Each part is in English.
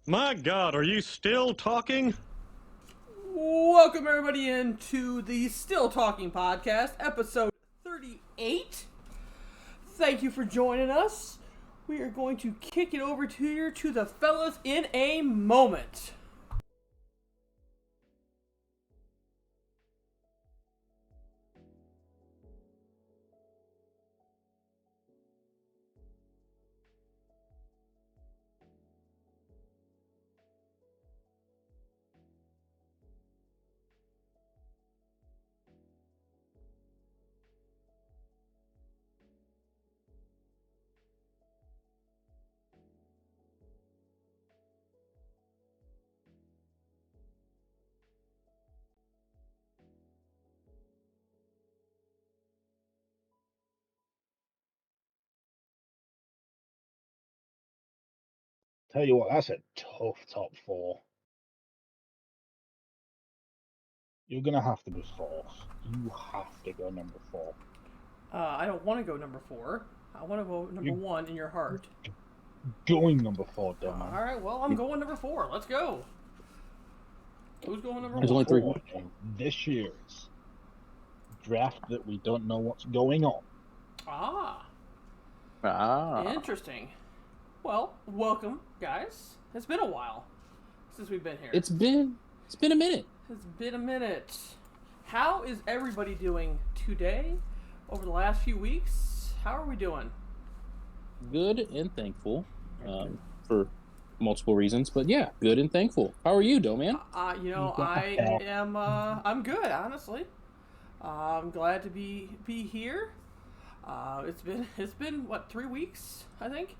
My God, are you still talking? Welcome everybody into the Still Talking Podcast, episode 38. Thank you for joining us. We are going to kick it over to the fellas in a moment. Tell you what, that's a tough top four. You're gonna have to be fourth. You have to go number four. I don't want to go number 4. I want to go number 1 in your heart. Going number four, dumb man. All right, well, I'm going number 4. Let's go. Who's going number There's 1? only 3 in this year's draft that we don't know what's going on. Interesting. Well, welcome, guys. It's been a while since we've been here. It's been a minute. It's been a minute. How is everybody doing today? Over the last few weeks, how are we doing? Good and thankful, for multiple reasons. But yeah, good and thankful. How are you, Doman? I'm good, honestly. I'm glad to be here. It's been what, 3 weeks, I think,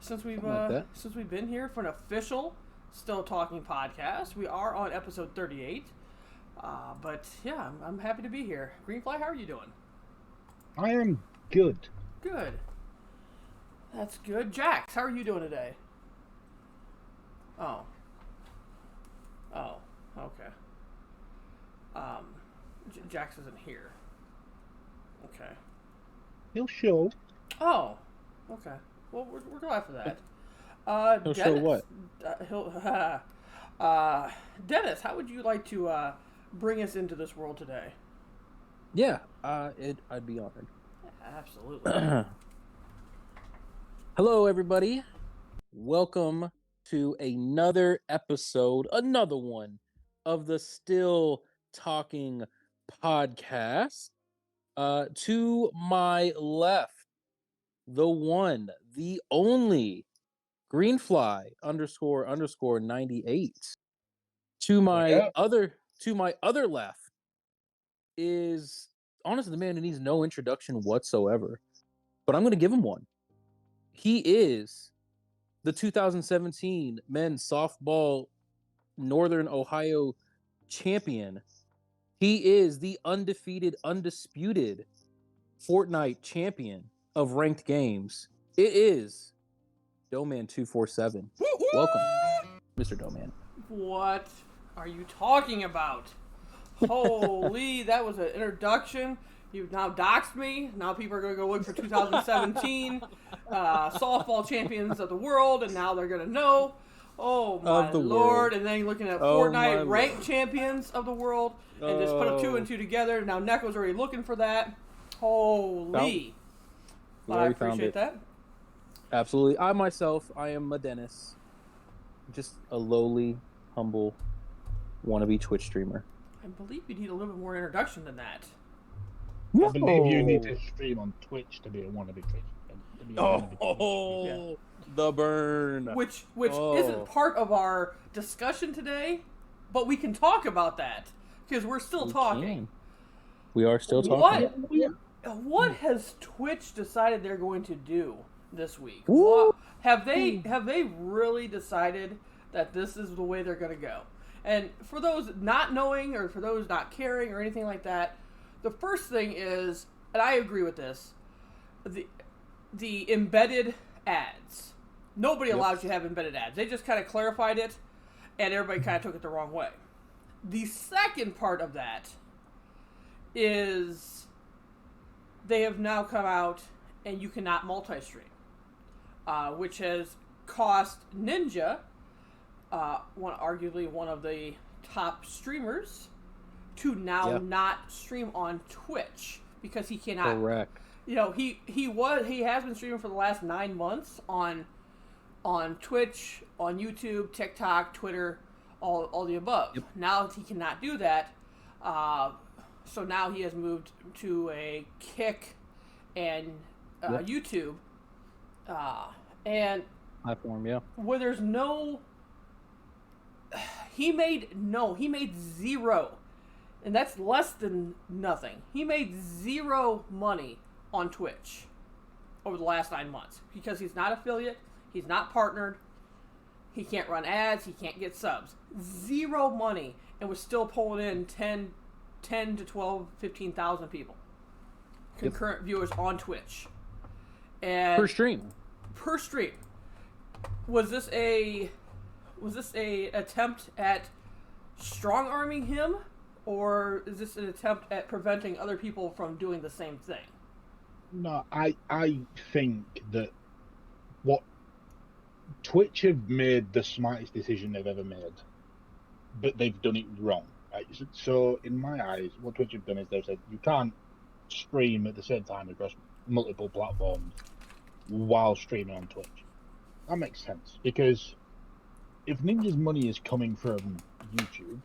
since we've been here for an official Still Talking podcast. We are on episode 38. But yeah, I'm happy to be here. Greenfly, how are you doing? I am good. Good. That's good. Jax, how are you doing today? Oh, okay. Jax isn't here. Okay. He'll show. Oh, okay. Well, we're glad for that. He'll Dennis, show what? Dennis, how would you like to bring us into this world today? Yeah, I'd be honored. Absolutely. Hello, everybody. Welcome to another episode, another one of the Still Talking podcast. To my left, the one, the only Greenfly _ 98. To my other left is honestly the man who needs no introduction whatsoever, but I'm going to give him one. He is the 2017 men's softball Northern Ohio champion. He is the undefeated, undisputed Fortnite champion of ranked games. It is Doman 247. Welcome, Mr. Doman. What are you talking about? Holy, that was an introduction. You've now doxed me. Now people are going to go look for 2017 softball champions of the world, and now they're going to know. Oh, my Lord. World. And then you're looking at Fortnite ranked champions of the world, and just put up 2 and 2 together. Now Neko's already looking for that. Holy. But I appreciate that. Absolutely. I am a Dennis. Just a lowly, humble, wannabe Twitch streamer. I believe you need a little bit more introduction than that. I believe you need to stream on Twitch to be a wannabe Twitch. The burn. Which isn't part of our discussion today, but we can talk about that because we're still talking. We are still talking. What has Twitch decided they're going to do this week? Have they really decided that this is the way they're going to go? And for those not knowing or for those not caring or anything like that, the first thing is, and I agree with this, the embedded ads. Nobody allows you to have embedded ads. They just kind of clarified it, and everybody kind of took it the wrong way. The second part of that is they have now come out and you cannot multi-stream, which has cost Ninja arguably one of the top streamers, to now Yeah. not stream on Twitch because he cannot. Correct. You know, he has been streaming for the last 9 months on Twitch, on YouTube, TikTok, Twitter, all the above. Yep. Now he cannot do that. So now he has moved to a Kick and Yep. YouTube, and Platform, yeah. where there's no, he made zero, and that's less than nothing. He made zero money on Twitch over the last 9 months because he's not affiliate, he's not partnered, he can't run ads, he can't get subs. Zero money, and was still pulling in 10 to 12, 15,000 people. Concurrent viewers on Twitch. And Per stream. per stream. Was this a attempt at strong arming him, or is this an attempt at preventing other people from doing the same thing? No, I think that what Twitch have made the smartest decision they've ever made, but they've done it wrong. Right? So in my eyes, what Twitch have done is they've said you can't stream at the same time across multiple platforms while streaming on Twitch. That makes sense, because if Ninja's money is coming from YouTube,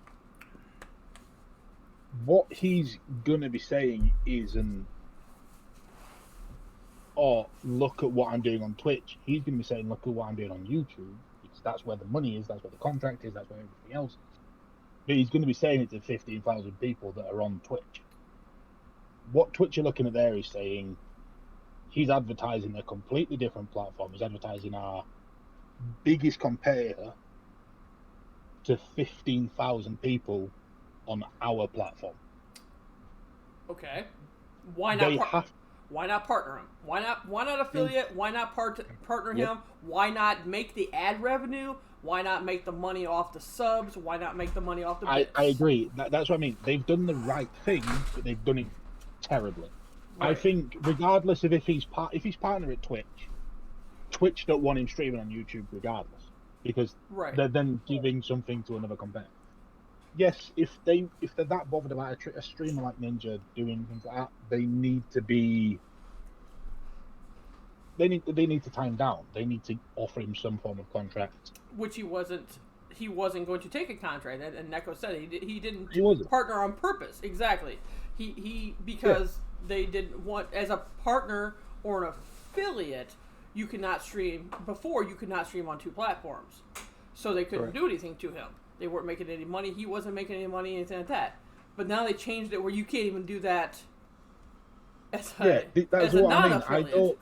what he's gonna be saying isn't, "Oh, look at what I'm doing on Twitch." He's gonna be saying, "Look at what I'm doing on YouTube," because that's where the money is, that's where the contract is, that's where everything else is. But he's gonna be saying it to 15,000 people that are on Twitch. What Twitch are looking at there is saying he's advertising a completely different platform. He's advertising our biggest competitor to 15,000 people on our platform. Okay. Why They not? have Why not partner him? Why not affiliate? Why not partner Yep. him? Why not make the ad revenue? Why not make the money off the subs? Why not make the money off the bits? I agree. That's what I mean. They've done the right thing, but they've done it terribly. I Right. think regardless of if he's partner at Twitch, Twitch don't want him streaming on YouTube regardless, because Right. they're then giving something to another competitor. Yes, if they're that bothered about a streamer like Ninja doing things like that, they need to be. They need to time down. They need to offer him some form of contract. Which he wasn't going to take a contract, and Neko said he didn't He wasn't. partner on purpose. Exactly. He because they didn't want, as a partner or an affiliate, you could not stream on two platforms, so they couldn't Correct. do anything to him. They weren't making any money. He wasn't making any money, anything like that. But now they changed it where you can't even do that as Yeah, that's as a what I mean. non-affiliate.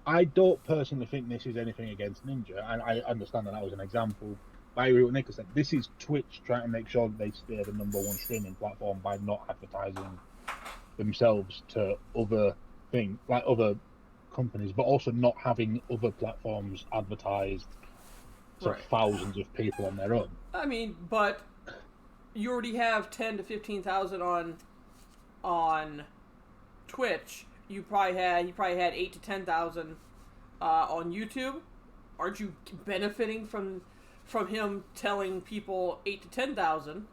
I don't personally think this is anything against Ninja, and I understand that was an example. But I agree with Nick said. This is Twitch trying to make sure that they stay the number one streaming platform by not advertising themselves to other other companies, but also not having other platforms advertised to Right. thousands of people on their own. I mean, but you already have 10 to 15,000 on Twitch. He probably had 8 to 10,000 on YouTube. Aren't you benefiting from him telling people 8 to 10,000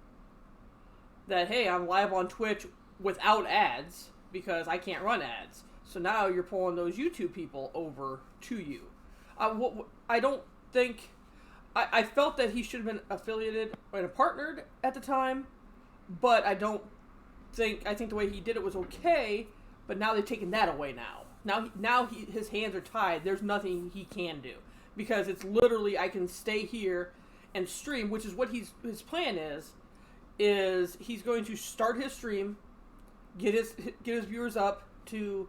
that, hey, I'm live on Twitch without ads because I can't run ads. So now you're pulling those YouTube people over to you. I don't think. I felt that he should have been affiliated and partnered at the time, but I think the way he did it was okay. But now they've taken that away. Now his hands are tied. There's nothing he can do because it's literally I can stay here and stream, which is what his plan is. Is he's going to start his stream, get his viewers up to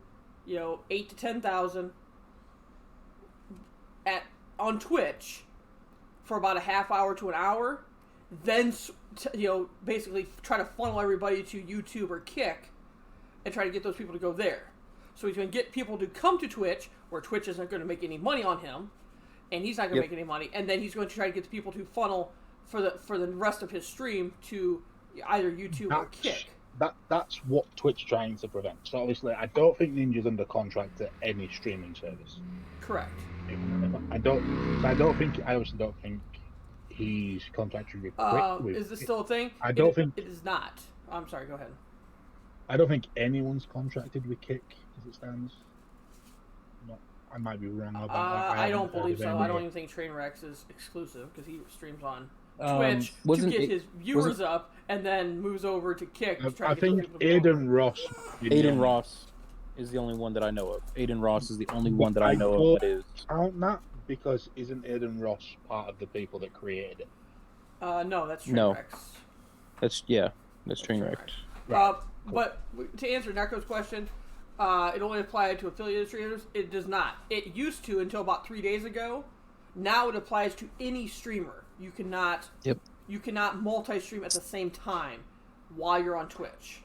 8 to 10,000 on Twitch for about a half hour to an hour, then basically try to funnel everybody to YouTube or Kick and try to get those people to go there. So he's going to get people to come to Twitch, where Twitch isn't going to make any money on him, and he's not going to make any money. And then he's going to try to get the people to funnel for the rest of his stream to either YouTube or Kick. That's what Twitch trying to prevent. So obviously, I don't think Ninja's under contract to any streaming service. Correct. I obviously don't think he's contracted with Is this still a thing? I don't think it is not. I'm sorry. Go ahead. I don't think anyone's contracted with Kick as it stands. No, I might be wrong about that. I don't believe so. I don't even think Trainwrecks is exclusive because he streams on Twitch to wasn't get it- his viewers up, and then moves over to Kick. To try I to get think people to follow. Aiden Ross. Aiden Ross is the only one that I know of. Aiden Ross is the only one that I know of that is. Count that because isn't Aiden Ross part of the people that created it? No, that's No. Trainwrecks. That's Trainwreck. Right. But to answer Neko's question, it only applied to affiliate streamers. It does not. It used to until about 3 days ago. Now it applies to any streamer. You cannot. Yep. You cannot multi-stream at the same time while you're on Twitch.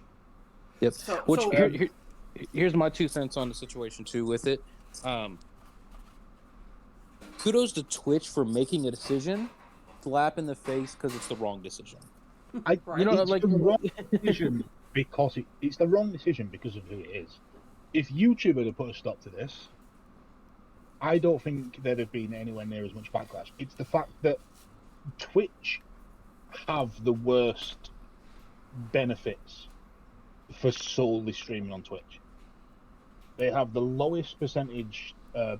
Yep. So- Which so- here's my 2 cents on the situation too with it. Kudos to Twitch for making a decision, slap in the face because it's the wrong decision. Right. You know, It's like the wrong decision because it's the wrong decision because of who it is. If YouTube had put a stop to this, I don't think there'd have been anywhere near as much backlash. It's the fact that Twitch have the worst benefits for solely streaming on Twitch. They have the lowest percentage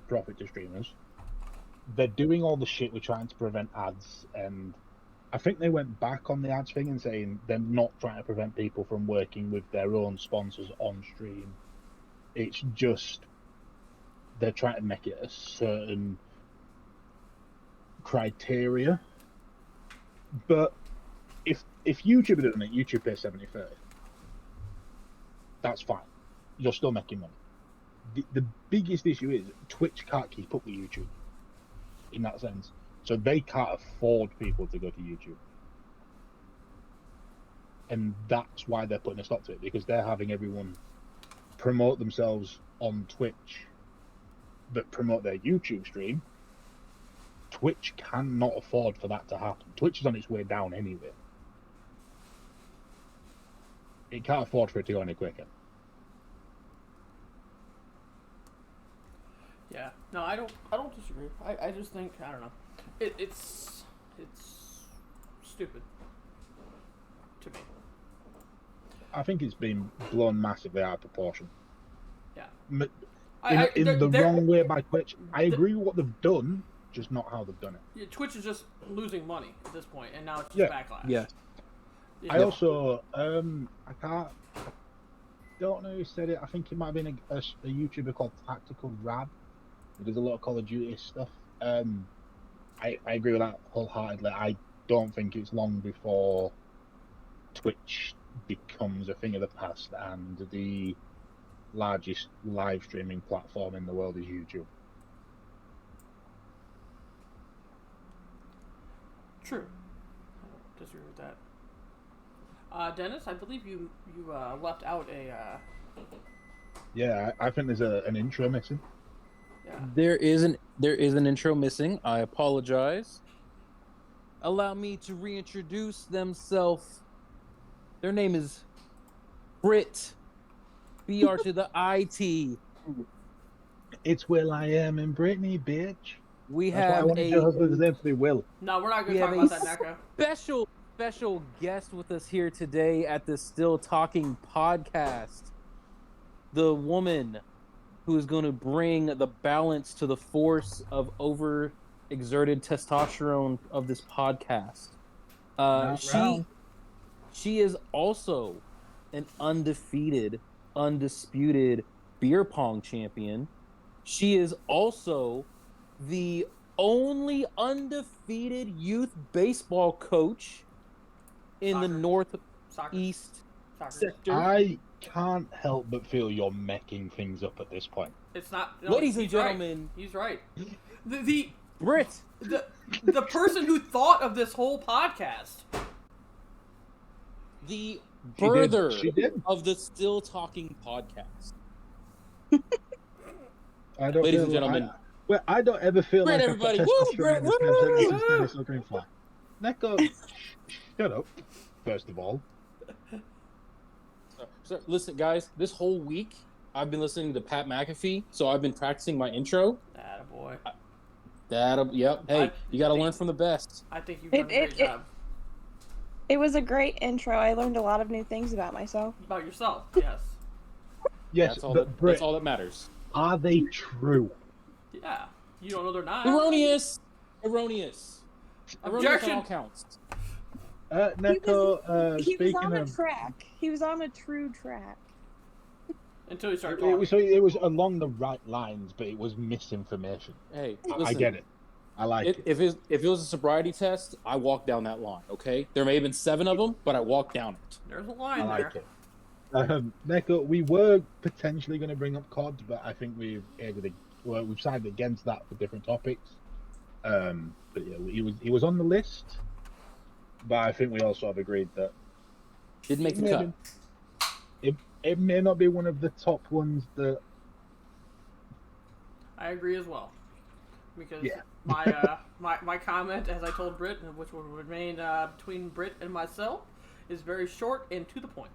profit to streamers. They're doing all the shit with trying to prevent ads, and I think they went back on the ads thing and saying they're not trying to prevent people from working with their own sponsors on stream. It's just they're trying to make it a certain criteria. But if YouTube had done it, YouTube pays 70/30. That's fine. You're still making money. The biggest issue is Twitch can't keep up with YouTube in that sense. So they can't afford people to go to YouTube. And that's why they're putting a stop to it, because they're having everyone promote themselves on Twitch but promote their YouTube stream. Twitch cannot afford for that to happen. Twitch is on its way down anyway. It can't afford for it to go any quicker. Yeah. No, I don't disagree. I just think I don't know. It's stupid to me. I think it's been blown massively out of proportion. Yeah. In the they're- wrong way by Twitch. I agree with what they've done, just not how they've done it. Yeah, Twitch is just losing money at this point, and now it's just Yeah. backlash. Yeah. Yeah. I also, I don't know who said it. I think it might have been a YouTuber called Tactical Rab, who does a lot of Call of Duty stuff. I agree with that wholeheartedly. I don't think it's long before Twitch becomes a thing of the past and the largest live streaming platform in the world is YouTube. True. I don't disagree with that. Dennis, I believe you left out a. Yeah, I think there's an intro missing. Yeah. There is an intro missing. I apologize. Allow me to reintroduce themselves. Their name is Brit. BR to the IT. It's Will I Am and Brittany, bitch. We That's why I have wanted your a husband's name to be Will. No, we're not going We to talk have about a that, Naka. special guest with us here today at the Still Talking podcast. The woman who is going to bring the balance to the force of overexerted testosterone of this podcast. Not wrong. She is also an undisputed beer pong champion. She is also the only undefeated youth baseball coach in the Soccer. northeast Soccer. sector. I can't help but feel you're making things up at this point. It's not. No, Ladies and he's right. gentlemen, He's right. The Brit. the person who thought of this whole podcast. The She did. birther She did. of the Still Talking podcast. I don't Ladies and feel- gentlemen. I don't ever feel Brett, like everybody. I've Woo, got Brett, testosterone in this woo, conversation woo. since Dennis Green Fly. Neko, shut up, first of all. So, listen, guys, this whole week I've been listening to Pat McAfee, so I've been practicing my intro. Attaboy. Yep. Hey, you got to learn from the best. I think you've done a great job. It was a great intro. I learned a lot of new things about myself. About yourself, yes. Yes, That's all but that, Britt, that's all that matters. are they true? Yeah. You don't know they're not. Erroneous. Erroneous on Objection. all counts. Neko, He was speaking on a of, track. He was on a true track. Until you start it talking. it was along the right lines, but it was misinformation. Hey, I listen, get it. I like it. If it was a sobriety test, I walked down that line. Okay, there may have been 7 of them, but I walked down it. There's a line I there. like it. Neko, we were potentially going to bring up COD, but I think we've sided against that for different topics. But yeah, he was on the list, but I think we also have agreed that Didn't make the cut. it may not be one of the top ones that. I agree as well. Because Yeah. my comment, as I told Britt, which would remain between Britt and myself, is very short and to the point.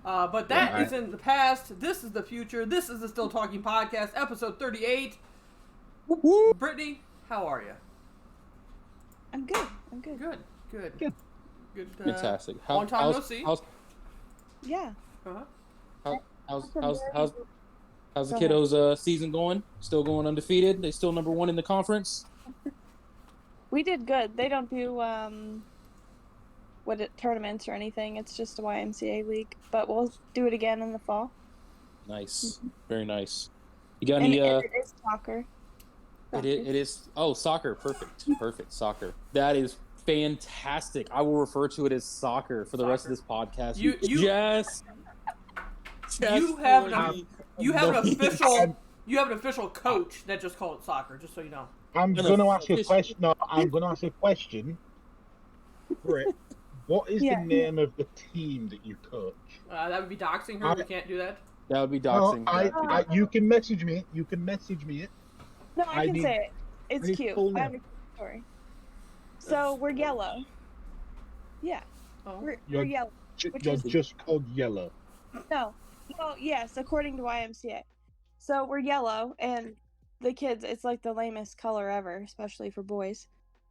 But that is in the past. This is the future. This is the Still Talking Podcast, episode 38. Woo-hoo. Brittany, how are you? I'm good. I'm good. Good. Good. Fantastic. Long time no see. Yeah. Uh-huh. How's Go the ahead. kiddos' season going? Still going undefeated? They still number 1 in the conference? We did good. They don't do tournaments or anything. It's just a YMCA league, but we'll do it again in the fall. Nice, very nice. You got And any? it is soccer. It is. Oh, soccer. Perfect. Soccer. That is fantastic. I will refer to it as soccer for the rest of this podcast. You have an official coach that just called it soccer. Just so you know. I'm going to ask a question. No, I'm going to ask a question. Britt, what is the name of the team that you coach? That would be doxing her. We can't do that. That would be No, doxing. you can message me. You can message me it. No, I can need- say it. I It's need cute. full I have a name. cute story. So we're yellow. Yeah, Oh. we're You're- yellow. Which You're is- just called yellow. No. Well, yes, according to YMCA. So we're yellow, and the kids, it's like the lamest color ever, especially for boys.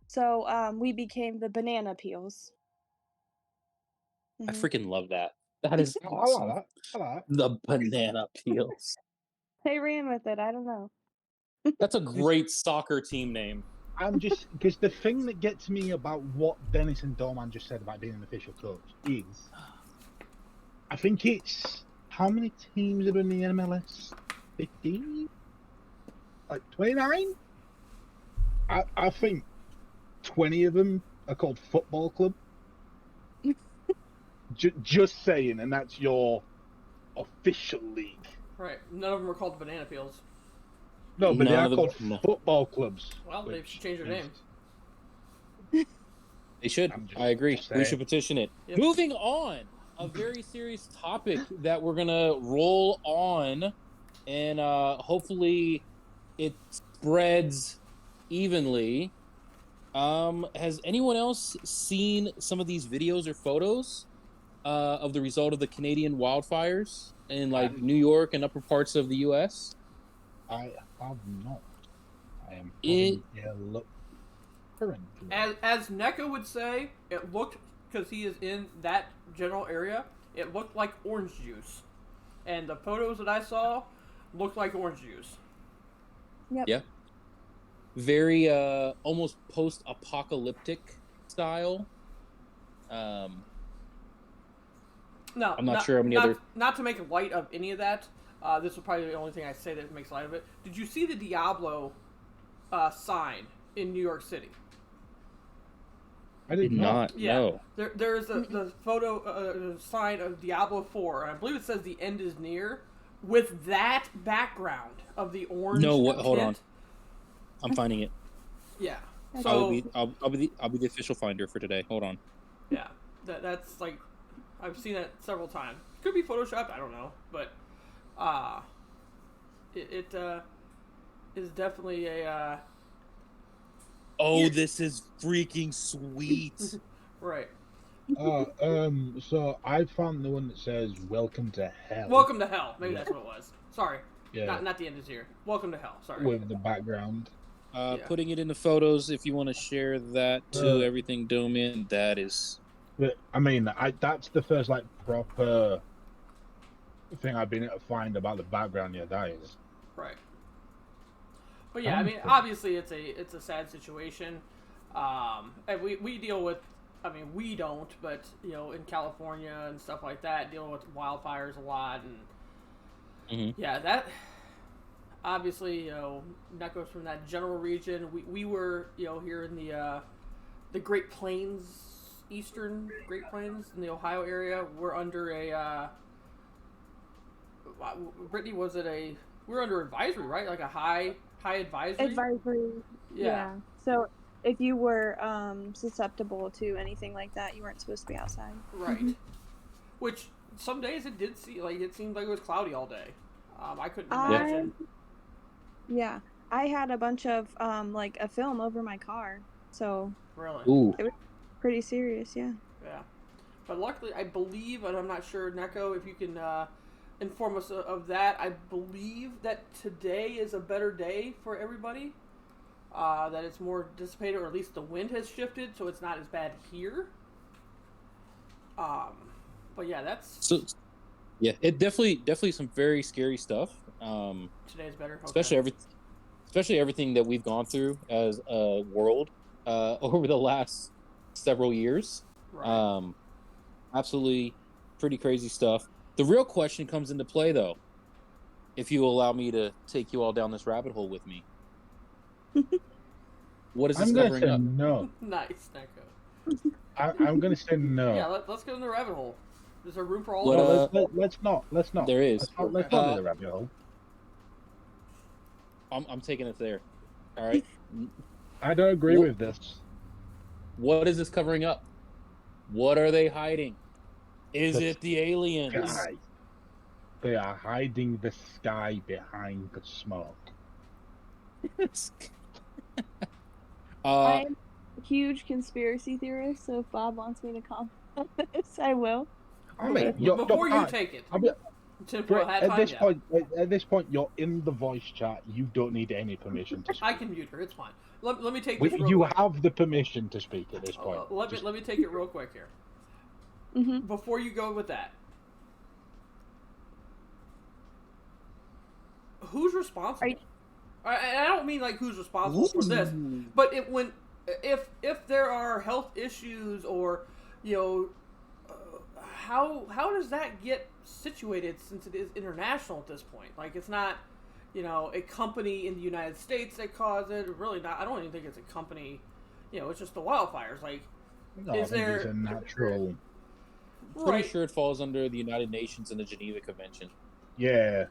So we became the banana peels. I Mhm. freaking love that. That is I awesome. like that. I like that. The banana peels. They ran with it. I don't know. That's a great soccer team name. I'm just because the thing that gets me about what Dennis and Dorman just said about being an official coach is, I think it's how many teams are in the MLS? 15? Like 29? I think 20 of them are called football club. Just saying, and that's your official league. Right. None of them are called the banana peels. No, but they None are of them- called no. football clubs. Well, they which should change their is- name. They should. I'm just I agree. saying. We should petition it. Yep. Moving on, a very serious topic that we're gonna roll on, and hopefully it spreads evenly. Has anyone else seen some of these videos or photos of the result of the Canadian wildfires in like New York and upper parts of the U.S.? I have not. I am It- having a look currently. As Neko would say, it looked, because he is in that general area, it looked like orange juice. And the photos that I saw looked like orange juice. Yep. Yeah. Very almost post-apocalyptic style. No, I'm not sure how many other- Not to make light of any of that. This will probably be the only thing I say that makes light of it. Did you see the Diablo sign in New York City? I did not. Yeah. No. There's the photo sign of Diablo 4, and I believe it says the end is near, with that background of the orange. No, what? Hold tint. on. I'm finding it. Yeah. Okay. So I'll be the official finder for today. Hold on. yeah, that's like, I've seen that several times. Could be photoshopped, I don't know, but it is definitely a Oh, Yeah. this is freaking sweet. right. So I found the one that says "Welcome to Hell." Welcome to Hell. Maybe that's what it was. Sorry, Yeah. not the end is here. Welcome to Hell. Sorry. With the background. Yeah. Putting it in the photos if you want to share that to Uh, everything Domin. That is But I mean, that's the first like proper thing I've been able to find about the background. Yeah, that is. Right. But yeah, I mean, Okay. obviously it's a sad situation, and we deal with. I mean, we don't, but you know, in California and stuff like that, dealing with wildfires a lot, and Mhm. yeah, that obviously, you know, Neko's from that general region. We were, you know, here in the Great Plains, eastern Great Plains in the Ohio area. We're under a Brittany, was it a? We're under advisory, right? Like a high advisory. Advisory. Yeah. So if you were susceptible to anything like that, you weren't supposed to be outside. Right. Which some days it did see like it seemed like it was cloudy all day. I couldn't imagine. Yeah, I had a bunch of like a film over my car, so Really. ooh. pretty serious. Yeah. Yeah. But luckily, I believe, and I'm not sure, Neko, if you can inform us of that. I believe that today is a better day for everybody. That it's more dissipated, or at least the wind has shifted, so it's not as bad here. But yeah, that's So yeah, it definitely some very scary stuff. today's better. Okay. Especially everything that we've gone through as a world over the last several years. Right. Absolutely pretty crazy stuff. The real question comes into play, though, if you allow me to take you all down this rabbit hole with me. What is this I'm gonna covering say up? no. Nice, Neko. I'm gonna say no. Yeah, let's go in the rabbit hole. Is there room for all What, of us? Let's not. Let's not. There is. Let's not do the rabbit hole. I'm taking it there. All right. I don't agree What- with this. What is this covering up? What are they hiding? Is The it the aliens? Guys, they are hiding the sky behind the smoke. I'm a huge conspiracy theorist, so if Bob wants me to comment on this, I will. I mean, you're, Before you you're, take it, I'll be- tinfoil hat at time. this Yeah. point, at this point, you're in the voice chat. You don't need any permission to speak. I can mute her. It's fine. Let me take this. Real You quick. have the permission to speak at this point. Let me take it real quick here. Mm-hmm. Before you go with that, who's responsible? I don't mean like who's responsible for this, but if there are health issues or you know how does that get situated since it is international at this point? Like it's not you know a company in the United States that caused it. Really not. I don't even think it's a company. You know, it's just the wildfires. Like No, is I think there it's a natural. Pretty right? sure it falls under the United Nations and the Geneva Convention. Yeah.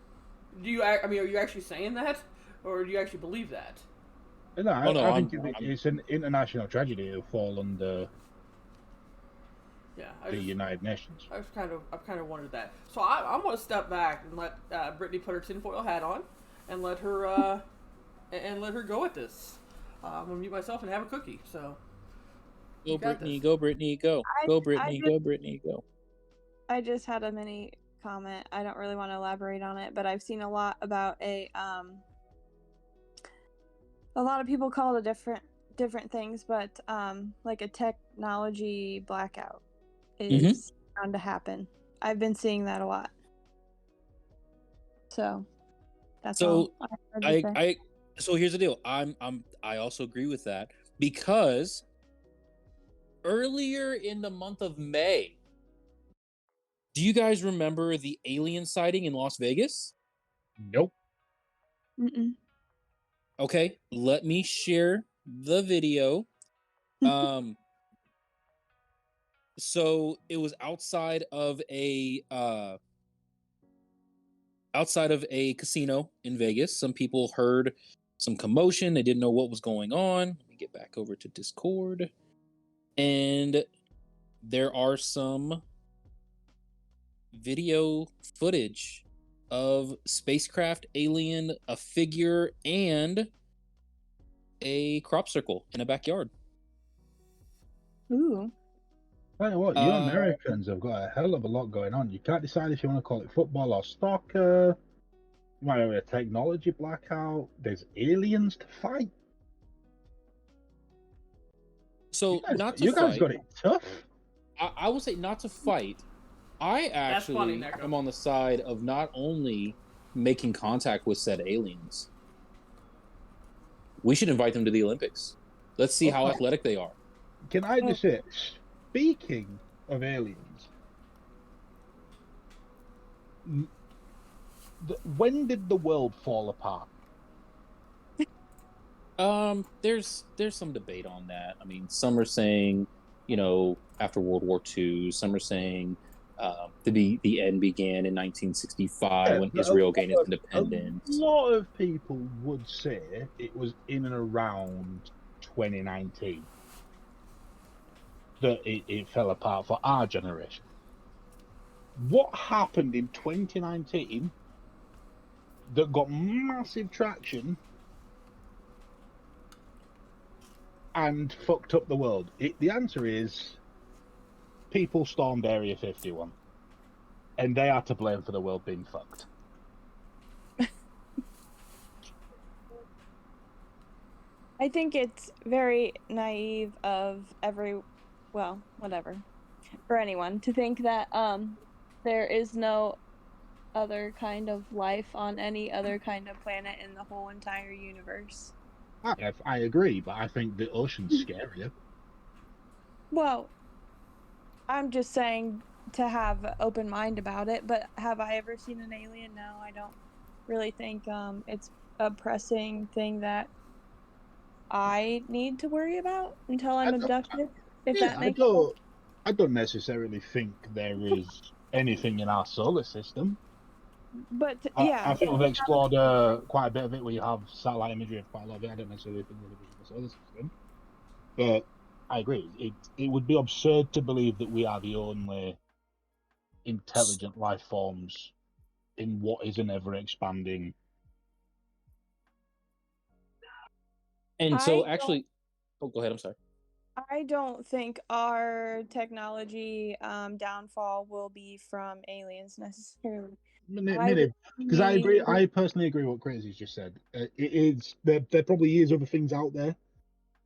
Do you? I mean, are you actually saying that, or do you actually believe that? No, Oh, no, I think I'm- it's an international tragedy. It'll fall under Yeah, the United Nations. I've kind of wondered that. So I'm going to step back and let Brittany put her tinfoil hat on, and let her go at this. I'm gonna mute myself and have a cookie. So Go got Brittany, this. go Brittany, go. I- Go I Brittany, just- go Brittany, go. I just had a mini comment. I don't really want to elaborate on it, but I've seen a lot about a lot of people call it different things, but like a technology blackout is bound to happen. I've been seeing that a lot. So that's So, all I had to say. So here's the deal. I also agree with that because earlier in the month of May, do you guys remember the alien sighting in Las Vegas? Nope. Mm-mm. Okay, let me share the video. So it was outside of a casino in Vegas. Some people heard some commotion. They didn't know what was going on. Let me get back over to Discord. And there are some video footage of spacecraft, alien, a figure, and a crop circle in a backyard. Ooh. Tell you what, you Uh, Americans have got a hell of a lot going on. You can't decide if you want to call it football or soccer. You might have a technology blackout. There's aliens to fight. So not to You guys fight. got it tough. I will say not to fight. I actually funny, Neko. am on the side of not only making contact with said aliens. We should invite them to the Olympics. Let's see how Okay. athletic they are. Can I just say, speaking of aliens, when did the world fall apart? There's some debate on that. I mean, some are saying, after World War II. Some are saying the end began in 1965 when Israel gained its independence. A lot of people would say it was in and around 2019 that it fell apart for our generation. What happened in 2019 that got massive traction and fucked up the world? The answer is people stormed Area 51, and they are to blame for the world being fucked. I think it's very naive of for anyone to think that there is no other kind of life on any other kind of planet in the whole entire universe. I agree, but I think the ocean's scarier. Well, I'm just saying to have an open mind about it, but have I ever seen an alien? No, I don't really think it's a pressing thing that I need to worry about until I'm abducted. If that makes sense. I don't necessarily think there is anything in our solar system. But I think we've explored quite a bit of it. We have satellite imagery of quite a lot of it. I don't necessarily think that it is in the solar system. But I agree. It would be absurd to believe that we are the only intelligent life forms in what is an ever-expanding. And so, actually, go ahead. I'm sorry. I don't think our technology downfall will be from aliens necessarily. Because I agree. I personally agree with what Crazy's just said. There probably is other things out there,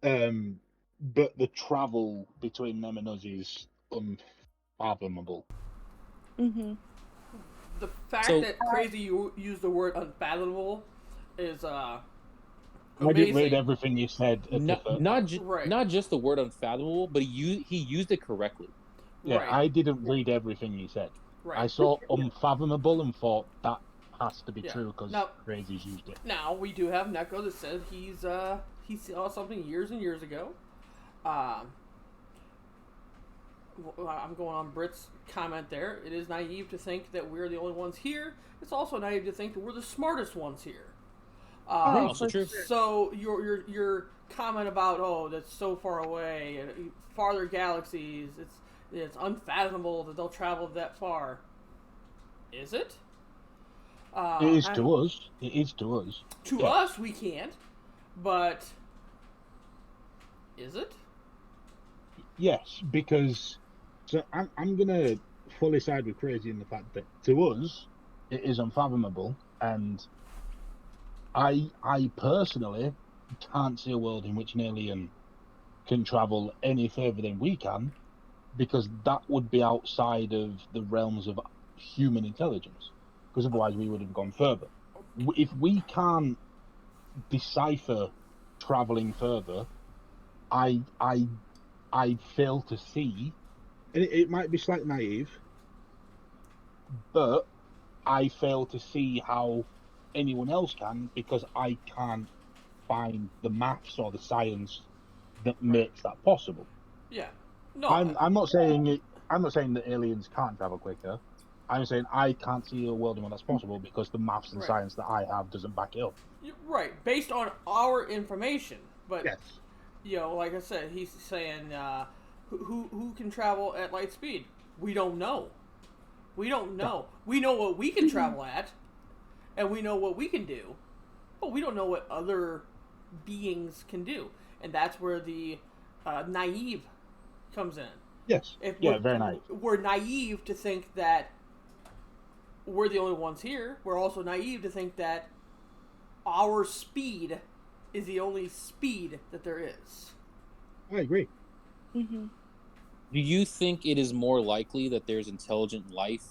but the travel between them and us is unfathomable. Mm-hmm. The fact that Crazy used the word unfathomable is I didn't read everything you said. Not just the word unfathomable, but he used it correctly. Yeah, right. I didn't read everything you said. Right. I saw unfathomable and thought that has to be true because Crazy's used it. Now we do have Neko that said he saw something years and years ago. I'm going on Britt's comment there. It is naive to think that we're the only ones here. It's also naive to think that we're the smartest ones here. Also true. So your comment about that's so far away, farther galaxies, it's unfathomable that they'll travel that far. Is it? It is to us. It is to us. To us, we can't. But is it? Yes, because I'm gonna fully side with Crazy in the fact that to us it is unfathomable, and I personally can't see a world in which an alien can travel any further than we can, because that would be outside of the realms of human intelligence, because otherwise we would have gone further. If we can't decipher traveling further, I fail to see, and it might be slightly naive, but I fail to see how anyone else can, because I can't find the maths or the science that makes that possible. Yeah. No. I'm not saying it. I'm not saying that aliens can't travel quicker. I'm saying I can't see a world in which that's possible because the maths and science that I have doesn't back it up. Right, based on our information, but Yes. Like I said, he's saying who can travel at light speed? We don't know. We don't know. We know what we can travel at, and we know what we can do, but we don't know what other beings can do, and that's where the naive comes in. Yes. Very naive. We're naive to think that we're the only ones here. We're also naive to think that our speed is the only speed that there is. I agree. Mm-hmm. Do you think it is more likely that there's intelligent life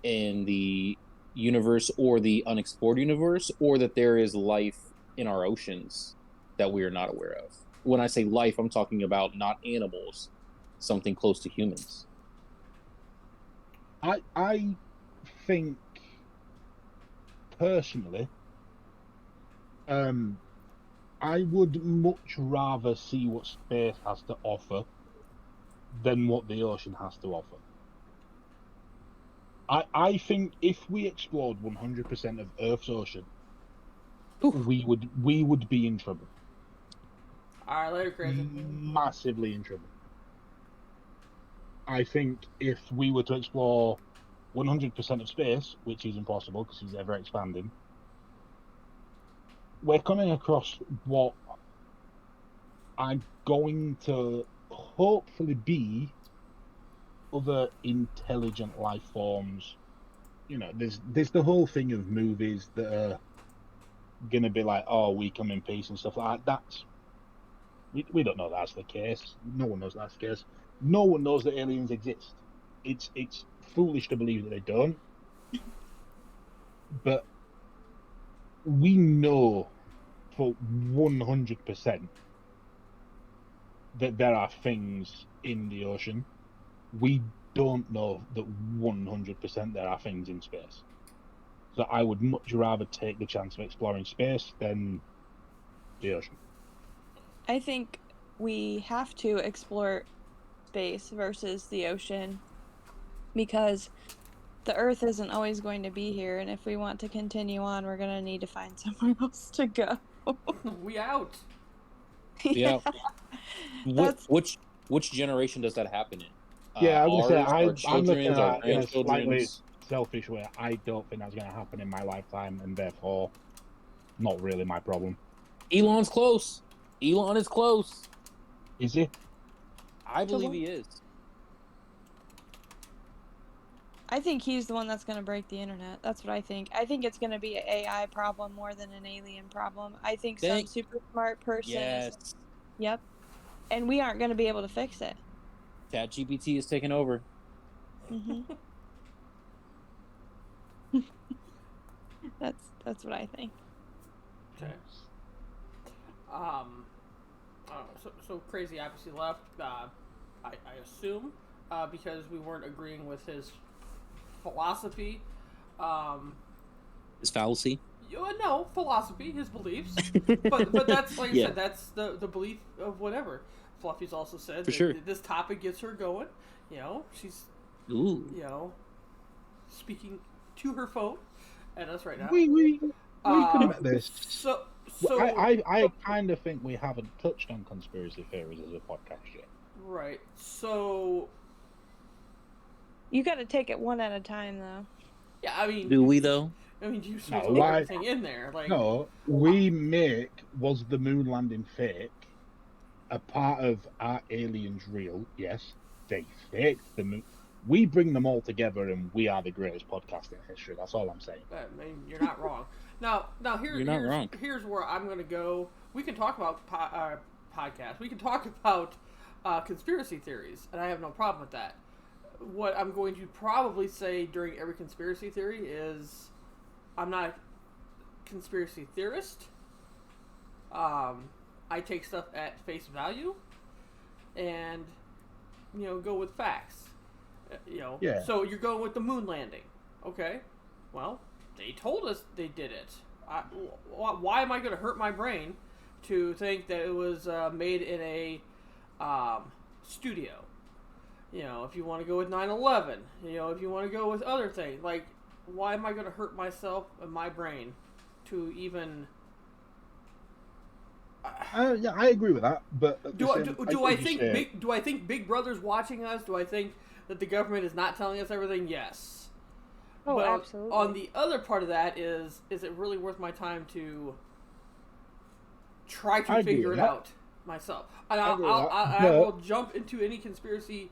in the universe or the unexplored universe, or that there is life in our oceans that we are not aware of? When I say life, I'm talking about not animals, something close to humans. I think personally, I would much rather see what space has to offer than what the ocean has to offer. I think if we explored 100% of Earth's ocean, Oof. we would be in trouble. All right, later, crazy. Massively in trouble. I think if we were to explore 100% of space, which is impossible because it's ever expanding, we're coming across what I'm going to hopefully be other intelligent life forms. You know, there's the whole thing of movies that are gonna be like, oh, we come in peace and stuff like that. We don't know that's the case. No one knows that's the case. No one knows that aliens exist. It's foolish to believe that they don't. But we know for 100% that there are things in the ocean. We don't know that 100% there are things in space. So I would much rather take the chance of exploring space than the ocean. I think we have to explore space versus the ocean because the Earth isn't always going to be here, and if we want to continue on, we're going to need to find somewhere else to go. We out. Yeah. That's Which generation does that happen in? Yeah, I was gonna say Ours, our I'm looking children's, our at it in a slightly grandchildren's. selfish way. I don't think that's going to happen in my lifetime, and therefore, not really my problem. Elon's close. Elon is close. Is it? I believe what? he is. I think he's the one that's going to break the internet. That's what I think. I think it's going to be an AI problem more than an alien problem. I think some super smart person is. Yes. Yep. And we aren't going to be able to fix it. ChatGPT is taking over. Mm-hmm. That's what I think. Okay. I don't know. So crazy obviously left. I assume because we weren't agreeing with his philosophy. His fallacy. No, philosophy, his beliefs. but that's like I said, that's the belief of whatever. Fluffy's also said For that sure. this topic gets her going. You know, she's Ooh. speaking to her phone at us right now. We could have this. So I kind of think we haven't touched on conspiracy theories as a podcast yet. right. So You got to take it one at a time, though. yeah, I mean, Do we though? I mean, do you No, put why- everything in there? Like, No, was the moon landing fake? A part of our aliens real? Yes, they faked the moon. We bring them all together, and we are the greatest podcast in history. That's all I'm saying. I mean, you're not wrong. Now You're not wrong. Here's where I'm going to go. We can talk about podcasts. We can talk about conspiracy theories, and I have no problem with that. What I'm going to probably say during every conspiracy theory is, I'm not a conspiracy theorist. I take stuff at face value, and go with facts. Yeah. So you're going with the moon landing, okay? Well, they told us they did it. Why am I going to hurt my brain to think that it was made in a studio? If you want to go with 9/11, if you want to go with other things, like, why am I going to hurt myself and my brain to even? Yeah, I agree with that. But Do I think Big Brother's watching us? Do I think that the government is not telling us everything? Yes. Oh, But absolutely. on the other part of that is it really worth my time to try to I agree figure with it that. out myself? And I agree with that, I but- will jump into any conspiracy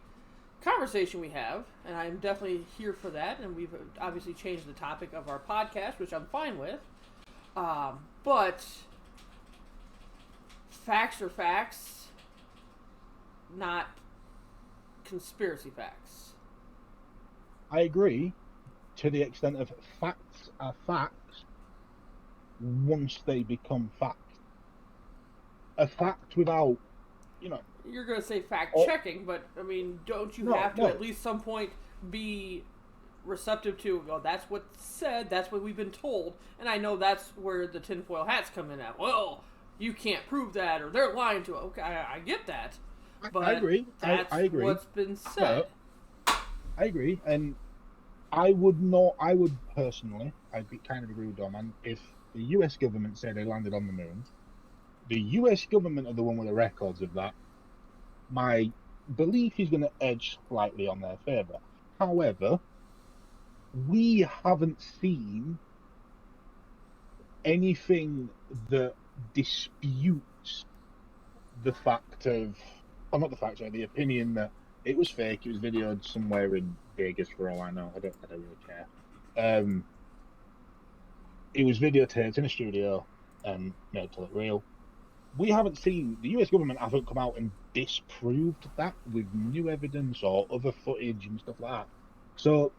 conversation we have, and I'm definitely here for that. And we've obviously changed the topic of our podcast, which I'm fine with. But facts are facts, not conspiracy facts. I agree to the extent of facts are facts once they become fact. A fact without, You're going to say fact Oh. checking, but I mean, don't you No, have to no. at least some point be receptive to, well, that's what's said, that's what we've been told, and I know that's where the tinfoil hats come in at. Well, you can't prove that, or they're lying to it. Okay, I get that, but I agree. that's I agree. what's been said. I agree, and I would personally, I'd kind of agree with Dorman, if the US government said they landed on the moon, the US government are the one with the records of that. My belief is going to edge slightly on their favour. However, we haven't seen anything that disputes the fact of, or not the fact, sorry, the opinion that it was fake, it was videoed somewhere in Vegas for all I know. I don't really care. It was videotaped in a studio and made to look real. We haven't seen, the US government haven't come out and disproved that with new evidence or other footage and stuff like that. So,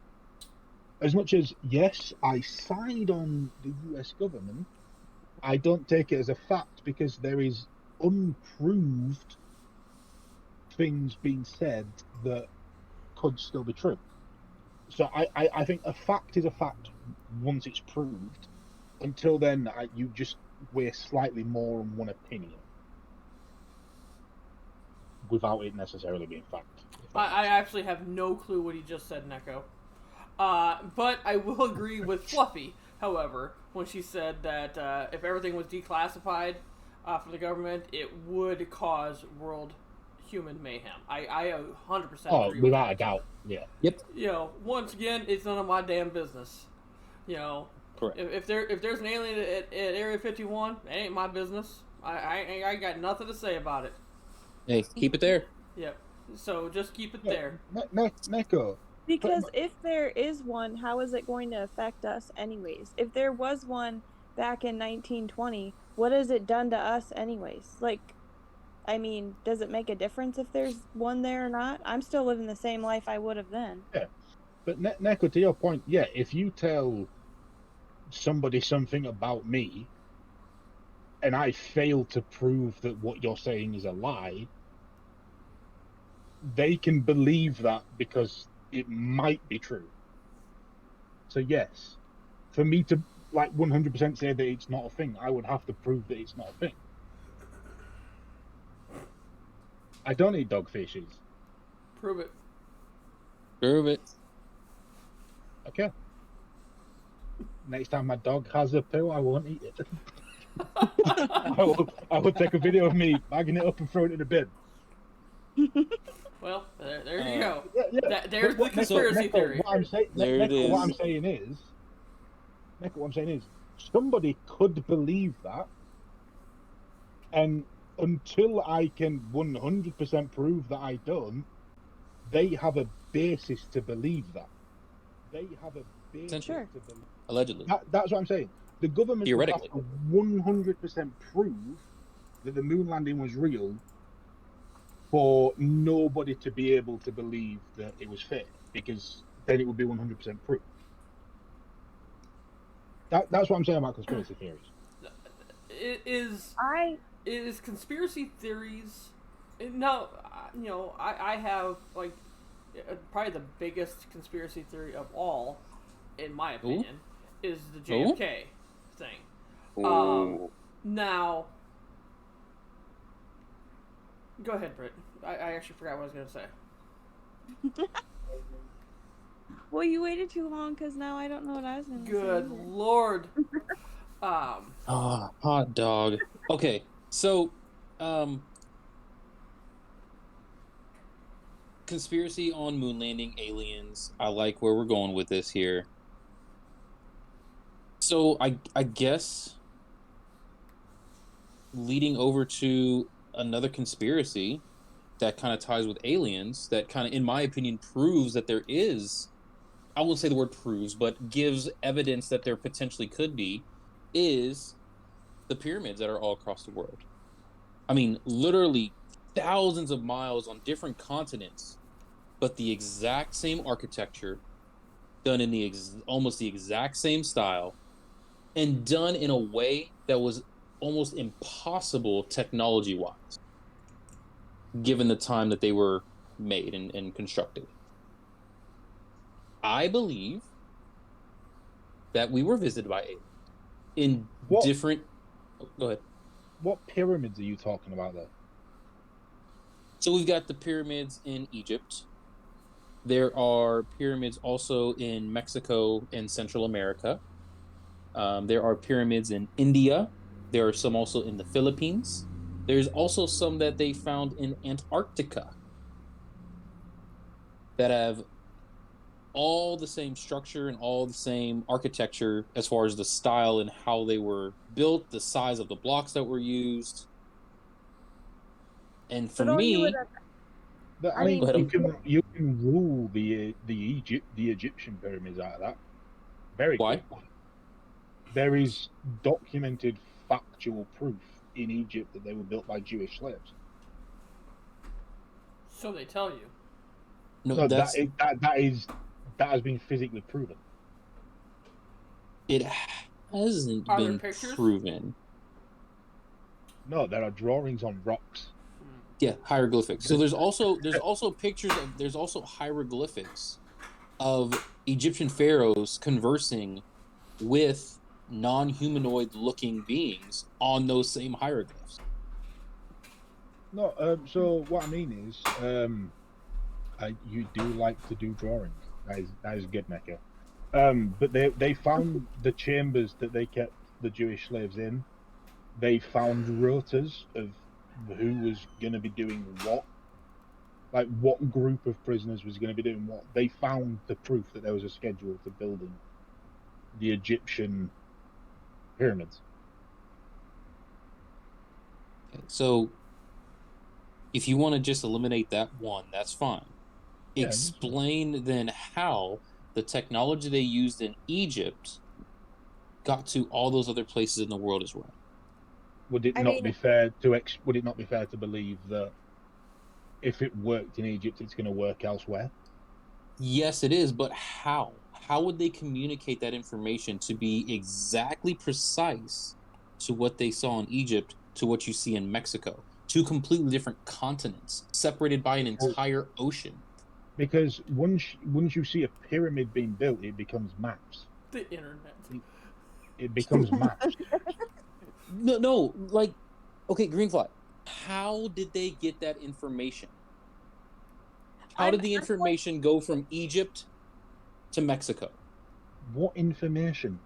as much as, yes, I side on the US government, I don't take it as a fact because there is unproved things being said that could still be true. So I think a fact is a fact once it's proved. Until then, you just weigh slightly more on one opinion without it necessarily being fact. I actually have no clue what he just said, Neko. But I will agree with Fluffy, however, when she said that if everything was declassified from the government, it would cause world human mayhem. I 100% agree with without that. a doubt, yeah. Yep. Once again, it's none of my damn business. Correct. If there's an alien at Area 51, it ain't my business. I got nothing to say about it. Hey, keep it there. Yep. So just keep it Yeah. there. Neko, Because if there is one, how is it going to affect us anyways? If there was one back in 1920, what has it done to us anyways? Like, I mean, does it make a difference if there's one there or not? I'm still living the same life I would have then. but Neko, to your point, yeah, if you tell somebody something about me and I fail to prove that what you're saying is a lie, they can believe that because it might be true. So yes, for me to 100% say that it's not a thing, I would have to prove that it's not a thing. I don't eat dogfishes. Prove it. Prove it. Okay. Next time my dog has a poo, I won't eat it. I will take a video of me bagging it up and throwing it in the bin. Well, there you go. Yeah. There's the conspiracy theory. What I'm saying, There it is. what I'm saying is, somebody could believe that, and until I can 100% prove that I don't, they have a basis to believe that. They have a basis Sure. to believe. Allegedly. That's what I'm saying. The government would have Theoretically. to 100% prove that the moon landing was real for nobody to be able to believe that it was fake, because then it would be 100% proof. That's what I'm saying about conspiracy theories. It is conspiracy theories. No, I have probably the biggest conspiracy theory of all, in my opinion, is the JFK thing. Now, go ahead, Britt. I actually forgot what I was going to say. Well, you waited too long because now I don't know what I was going to say. Good Lord. Hot dog. Okay, so, conspiracy on moon landing, aliens. I like where we're going with this here. So I guess leading over to another conspiracy that kind of ties with aliens, that kind of, in my opinion, proves that there is, I won't say the word proves, but gives evidence that there potentially could be, is the pyramids that are all across the world. I mean, literally thousands of miles on different continents but the exact same architecture, done in the almost the exact same style, and done in a way that was almost impossible technology-wise, given the time that they were made and constructed. I believe that we were visited by aliens in What? different. Go ahead. What pyramids are you talking about there? So we've got the pyramids in Egypt. There are pyramids also in Mexico and Central America. There are pyramids in India. There are some also in the Philippines. There's also some that they found in Antarctica that have all the same structure and all the same architecture as far as the style and how they were built, the size of the blocks that were used. And for But all you me, would have- I mean, Go ahead. you can rule the Egyptian pyramids out of that very Why? quickly. There is documented factual proof in Egypt that they were built by Jewish slaves. So they tell you. no, So that's that has been physically proven. it hasn't Are there been pictures? proven. No, there are drawings on rocks. Yeah, hieroglyphics. So there's also pictures of there's also hieroglyphics of Egyptian pharaohs conversing with non-humanoid looking beings on those same hieroglyphs. No, so what I mean is, you do like to do drawings. That is good, Mecca. But they found the chambers that they kept the Jewish slaves in. They found rotas of who was going to be doing what, like what group of prisoners was going to be doing what. They found the proof that there was a schedule for building the Egyptian pyramids. So if you want to just eliminate that one, that's fine. Yeah, Explain then how the technology they used in Egypt got to all those other places in the world as well. Would it I not mean- be fair to would it not be fair to believe that if it worked in Egypt, it's going to work elsewhere? Yes, it is, but how? How would they communicate that information to be exactly precise to what they saw in Egypt to what you see in Mexico? Two completely different continents, separated by an entire ocean. Because once you see a pyramid being built, it becomes maps. The internet. It becomes maps. No, like, okay, Greenfly, how did they get that information? How did the information go from Egypt to Mexico? What information?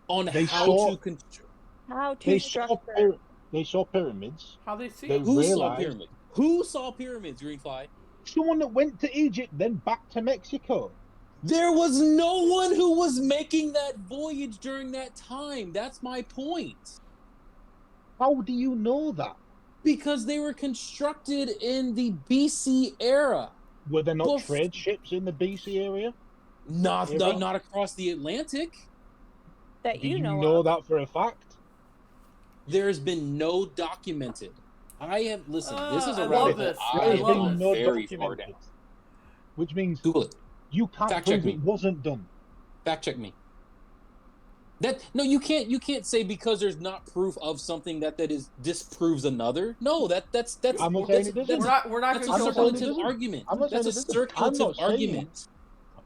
On They how saw- to construct. How to They saw structure. they saw pyramids. How they see They it. Who saw realized- pyramids? Who saw pyramids, Greenfly? Someone that went to Egypt, then back to Mexico. There was no one who was making that voyage during that time. That's my point. How do you know that? Because they were constructed in the BC era. Were there not Well, trade ships in the BC area? Not, Yeah. not, not across the Atlantic. That Do you you know, know of. that for a fact? There's been no documented. I have listened. This is a I rabbit love hole this. I I have love gone this. No very far documented. down. Which means Google it. you can't Fact prove check me. it wasn't done. Fact check me. You can't say because there's not proof of something that is disproves another. No, that's I'm not that's, saying it doesn't. that's, We're not that's going a to I'm not saying it circulative doesn't. argument. I'm not saying That's a it doesn't. I'm not circulative saying argument.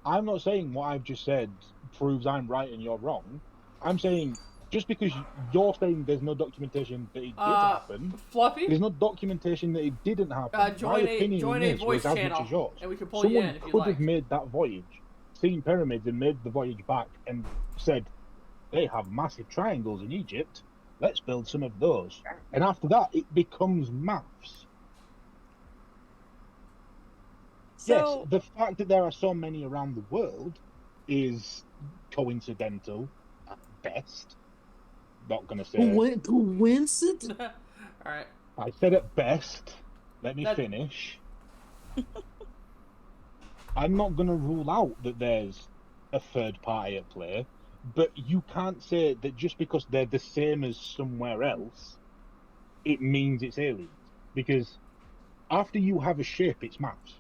I'm not saying what I've just said proves I'm right and you're wrong. I'm saying just because you're saying there's no documentation that it did happen, Fluffy, there's no documentation that it didn't happen. join My a opinion join on a this voice was as channel, much as yours. and we can pull you Someone in if you could like. have made that voyage, seen pyramids and made the voyage back and said, they have massive triangles in Egypt, let's build some of those. And after that, it becomes maths. So, Yes, the fact that there are so many around the world is coincidental at best. Not going to say. Coincidence? All right. I said at best. Let me That- finish. I'm not going to rule out that there's a third party at play, but you can't say that just because they're the same as somewhere else, it means it's aliens. Because after you have a ship, it's maps.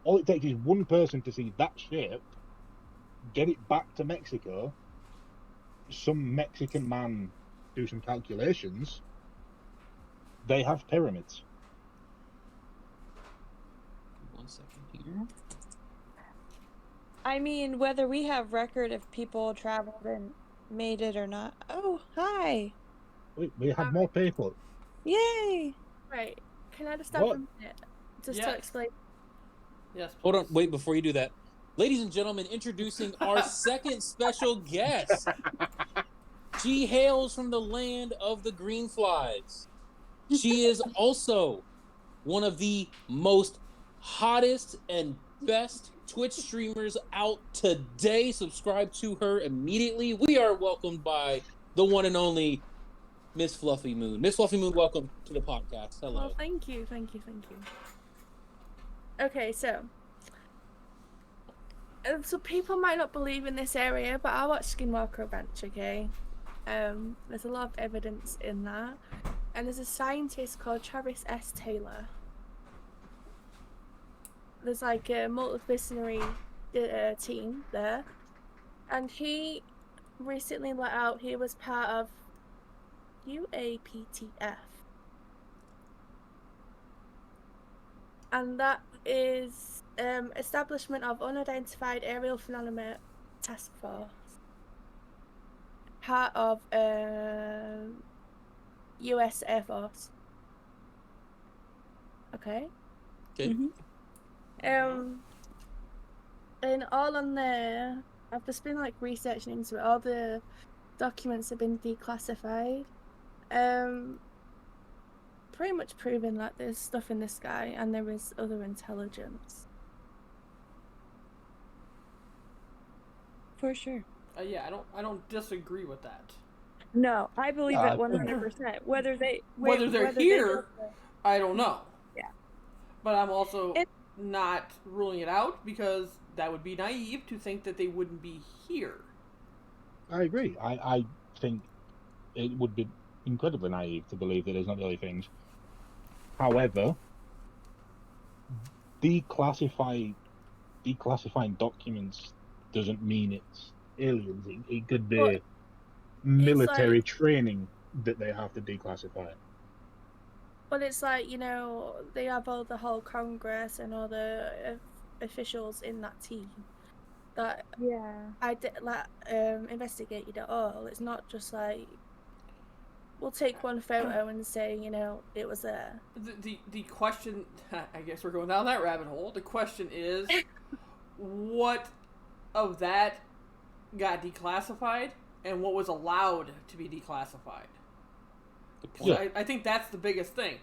All it takes is one person to see that ship, get it back to Mexico, some Mexican man do some calculations, they have pyramids. 1 second here. I mean, whether we have record if people traveled and made it or not. Oh, hi! We have more people. Yay! Right. Can I just stop What? a minute? Just Yes. to explain. Yes. Hold on, please. wait, before you do that. Ladies and gentlemen, introducing our second special guest. She hails from the land of the green flies. She is also one of the most hottest and best Twitch streamers out today. Subscribe to her immediately. We are welcomed by the one and only Miss Fluffy Moon. Miss Fluffy Moon, welcome to the podcast. Hello. Well, thank you. Okay, so people might not believe in this area, but I watched Skinwalker Ranch, okay? There's a lot of evidence in that. And there's a scientist called Travis S. Taylor. There's like a multidisciplinary team there. And he recently let out he was part of UAPTF. And that is establishment of unidentified aerial phenomena task force. Part of US Air Force. Okay. Okay. And all on there, I've just been like researching into it. All the documents have been declassified. Pretty much proving that there's stuff in the sky and there is other intelligence. For sure. Yeah, I don't disagree with that. No, I believe I- it 100%. Whether they're here, I don't know. Yeah. But I'm also It- not ruling it out because that would be naive to think that they wouldn't be here. I agree. I think it would be incredibly naive to believe that there's not really things. However, declassifying documents doesn't mean it's aliens. It could be Well, military like- training that they have to declassify. But it's like, you know, they have all the whole Congress and all the officials in that team that Yeah. investigated it all. It's not just like we'll take one photo and say, you know, it was there. The question, I guess we're going down that rabbit hole. The question is, what of that got declassified and what was allowed to be declassified? So Yeah. I think that's the biggest thing.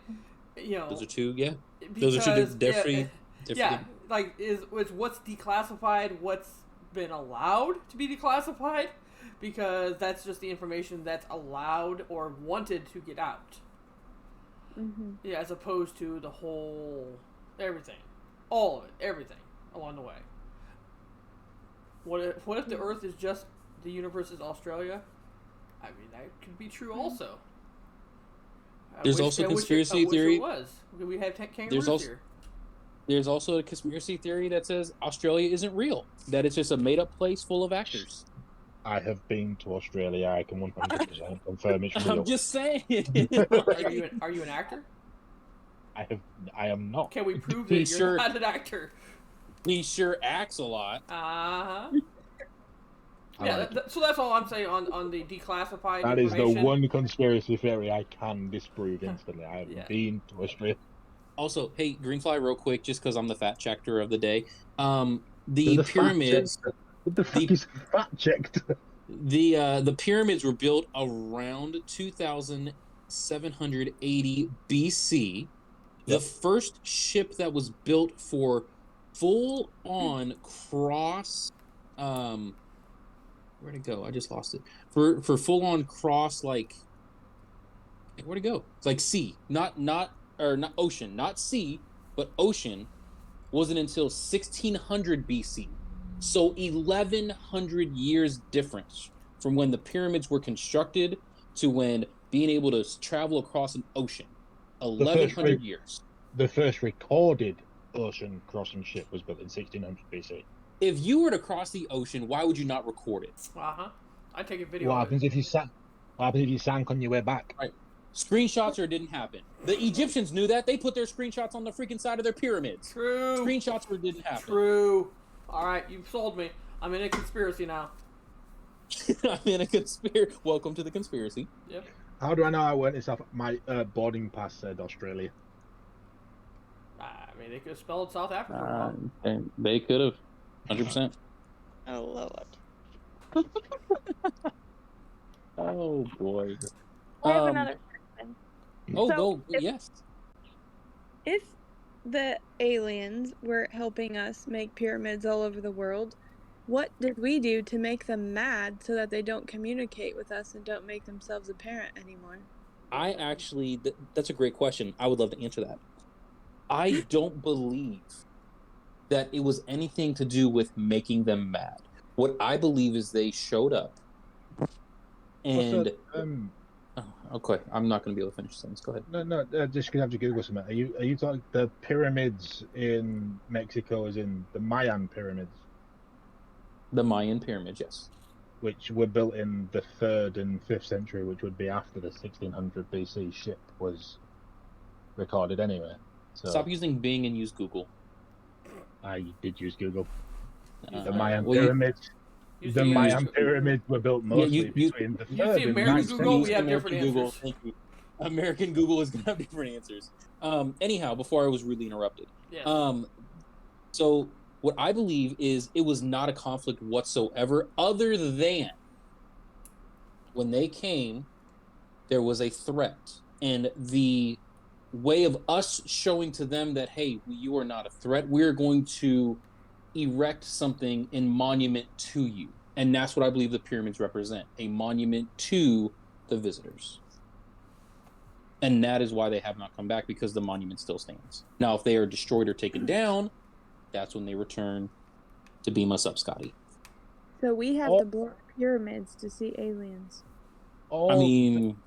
You know, Those are two, yeah. Those are two because, different. yeah, like is what's declassified, what's been allowed to be declassified, because that's just the information that's allowed or wanted to get out. Mm-hmm. Yeah, as opposed to the whole everything, all of it, everything along the way. What if the Earth is just the universe is Australia? I mean, that could be true also. There's also conspiracy theory- It was. We have kangaroos There's also- here. There's also a conspiracy theory that says Australia isn't real. That it's just a made-up place full of actors. I have been to Australia. I can 100% confirm it's real. I'm just saying. Are you an actor? I am not. Can we prove that He you're sure- not an actor? He sure acts a lot. Uh-huh. I Yeah, like it. so that's all I'm saying on the declassified That is the information. one conspiracy theory I can disprove instantly. I have Yeah. been to Australia. Also, hey, Greenfly, real quick, just because I'm the fact checker of the day. The The fact pyramids, checker. What the fuck is fact checked? the pyramids were built around 2780 BC. The Yep. first ship that was built for full-on cross, where'd it go? I just lost it. For full-on cross, like, where'd it go? It's like sea, not ocean, not sea, but ocean. Wasn't until 1600 BC. So 1100 years difference from when the pyramids were constructed to when being able to travel across an ocean. 1100 years. The first recorded ocean crossing ship was built in 1600 BC. If you were to cross the ocean, why would you not record it? I'd take a video What of happens it. if you sank on your way back? Right. Screenshots or it didn't happen. The Egyptians knew that. They put their screenshots on the freaking side of their pyramids. True. Screenshots or it didn't happen. True. All right, you've sold me. I'm in a conspiracy now. I'm in a conspiracy. Welcome to the conspiracy. Yep. How do I know I went itself? My boarding pass said Australia. I mean, they could have spelled South Africa wrong. And they could have. 100%. Oh Lord. Oh, boy. I have Um, another question. Oh, So, go. if- Yes. If the aliens were helping us make pyramids all over the world, what did we do to make them mad so that they don't communicate with us and don't make themselves apparent anymore? I actually, that's a great question. I would love to answer that. I don't believe that it was anything to do with making them mad. What I believe is they showed up and. Oh, okay, I'm not going to be able to finish the sentence. Go ahead. No, just gonna have to Google something. Are you talking the pyramids in Mexico, as in the Mayan pyramids, The Mayan pyramids, yes. which were built in the 3rd and 5th century, which would be after the 1600 BC ship was recorded anyway. So Stop using Bing and use Google. I did use Google. Use The Uh, Mayan well, you- pyramids. You The see- Mayan pyramids were built mostly you- between the you 3rd see and American 9th Google, we century. have different Google, answers. thank you. American Google is going to have different answers. Anyhow, before I was rudely interrupted. Yes. So what I believe is it was not a conflict whatsoever, other than when they came, there was a threat. And the way of us showing to them that, hey, you are not a threat, we're going to erect something in monument to you. And that's what I believe the pyramids represent, a monument to the visitors. And that is why they have not come back, because the monument still stands. Now, if they are destroyed or taken down, that's when they return to beam us up, Scotty. So we have Oh. to blow up pyramids to see aliens. All I mean,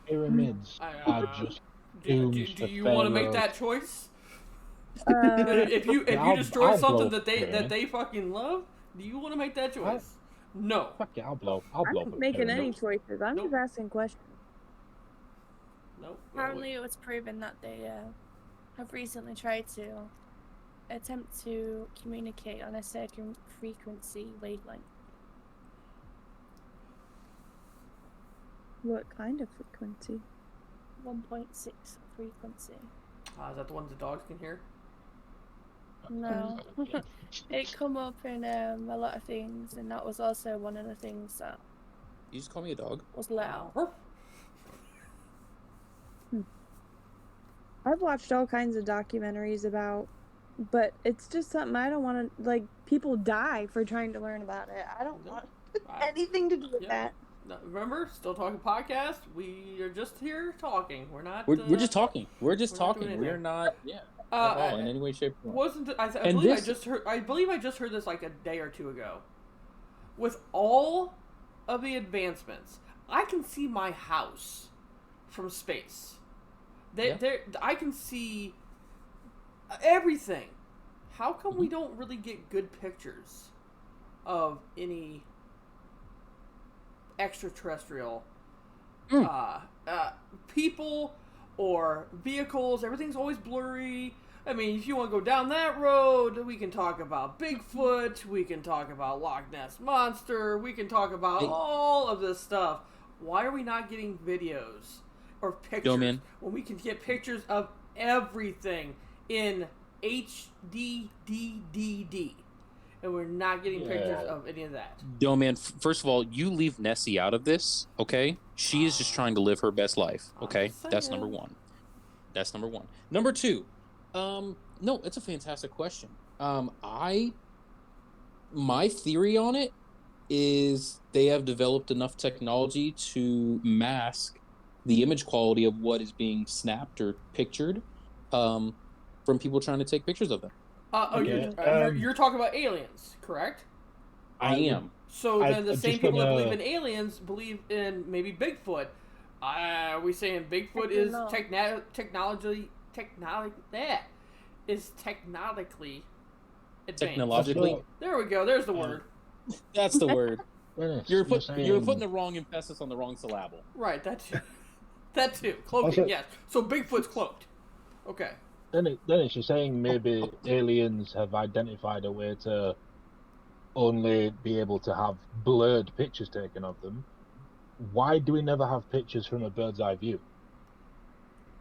pyramids are just do dooms for you want to make pharaohs. that choice? Uh, if you I'll destroy blow something up that they pyramid. fucking love, do you want to make that choice? No. Fuck it, I'll blow I'm up not a making pyramid. any choices. I'm Nope. just asking questions. Nope. Apparently, it was proven that they have recently tried to attempt to communicate on a certain frequency wavelength. What kind of frequency? 1.6 frequency. Is that the ones the dogs can hear? No. It come up in a lot of things, and that was also one of the things that you just call me a dog. was loud. I've watched all kinds of documentaries about, but it's just something I don't want to, like, people die for trying to learn about it. I don't No. want I- anything to do with Yeah. that. No, remember, Still Talking Podcast. We are just here talking. We're not. We're just talking. We're just we're not doing talking. We're anything. not, yeah, Uh, at all I- in any way, shape, or form. Wasn't I And believe this- I just heard? I believe I just heard this like a day or two ago. With all of the advancements, I can see my house from space. Yeah. I can see everything. How come we don't really get good pictures of any extraterrestrial people or vehicles? Everything's always blurry. I mean, if you want to go down that road, we can talk about Bigfoot, we can talk about Loch Ness Monster, we can talk about Hey. all of this stuff. Why are we not getting videos or pictures man. when we can get pictures of everything in HD? And we're not getting pictures Yeah. of any of that. Yo, man, first of all, you leave Nessie out of this, okay? She is just trying to live her best life, okay? I'm That's saying. number one. That's number one. Number two, no, it's a fantastic question. My theory on it is they have developed enough technology to mask the image quality of what is being snapped or pictured from people trying to take pictures of them. You're talking about aliens, correct? I am. So then the I'm same just people that gonna- believe in aliens believe in maybe Bigfoot. Are we saying Bigfoot I don't is know. technology? is technologically advanced. Technologically, There we go. There's the word. that's the word. Dennis, You're saying- putting the wrong emphasis on the wrong syllable. Right. That too. That too. Cloaking. Also- Yes. So Bigfoot's cloaked. Okay. Dennis, you're saying maybe aliens have identified a way to only be able to have blurred pictures taken of them. Why do we never have pictures from a bird's eye view?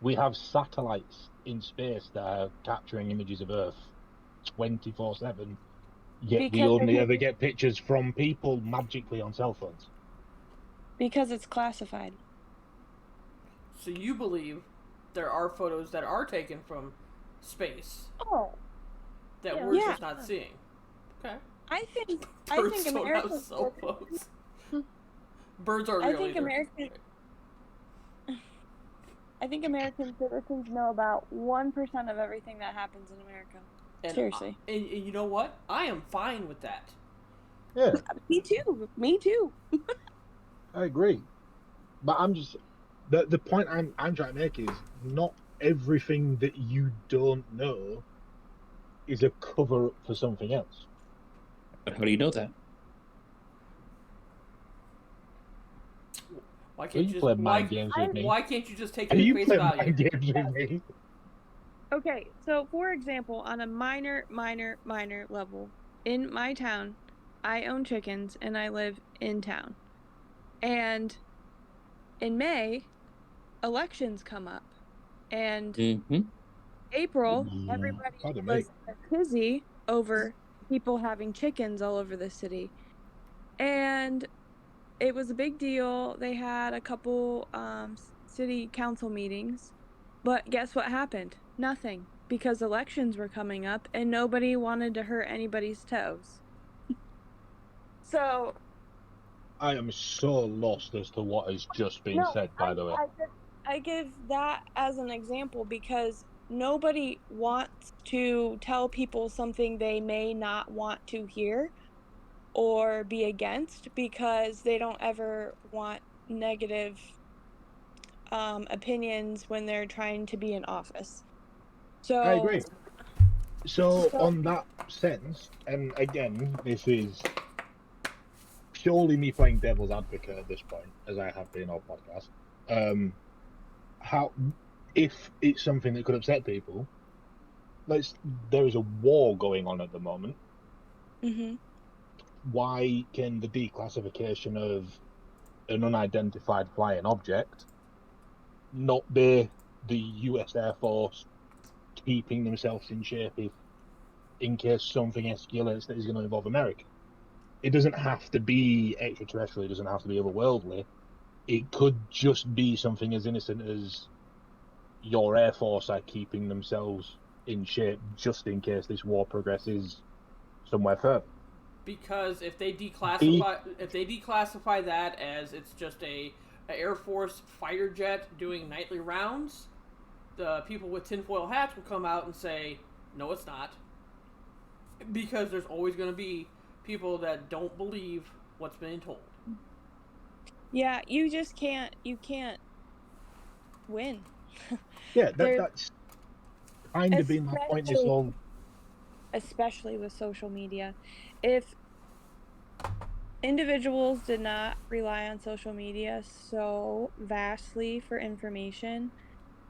We have satellites in space that are capturing images of Earth 24/7, yet we Because only they- ever get pictures from people magically on cell phones. Because it's classified. So you believe there are photos that are taken from space Oh, that Yeah. we're Yeah. just not seeing? Okay. I think Birds don't have Americans. cell phones. Birds are I real think either. I think American citizens know about 1% of everything that happens in America. And Seriously. and you know what? I am fine with that. Yeah, Me too. Me too. I agree. But I'm just the point I'm trying to make is not everything that you don't know is a cover up for something else. But how do you know that? Why Are can't you you playing just mind games with me? why can't you just take Are it at you face playing value? mind games with me? Okay, so for example, on a minor level, in my town, I own chickens and I live in town. And in May, elections come up. And Mm-hmm. April, Yeah, everybody pardon was me. busy over people having chickens all over the city. And it was a big deal. They had a couple city council meetings. But guess what happened? Nothing. Because elections were coming up and nobody wanted to hurt anybody's toes. So, I am so lost as to what has just been no, said, by the way. I give that as an example because nobody wants to tell people something they may not want to hear or be against because they don't ever want negative opinions when they're trying to be in office. So I agree. So, So- on that sense, and again, this is purely me playing devil's advocate at this point, as I have been on podcast. How, if it's something that could upset people, there is a war going on at the moment. Mhm. Why can the declassification of an unidentified flying object not be the US Air Force keeping themselves in shape in case something escalates that is going to involve America? It doesn't have to be extraterrestrial, it doesn't have to be otherworldly. It could just be something as innocent as your Air Force are keeping themselves in shape just in case this war progresses somewhere further. Because if they declassify that as it's just a Air Force fighter jet doing nightly rounds, the people with tinfoil hats will come out and say, no, it's not. Because there's always going to be people that don't believe what's being told. Yeah, you can't win. Yeah, There- that's kind of been my point this whole. Especially with social media. If individuals did not rely on social media so vastly for information,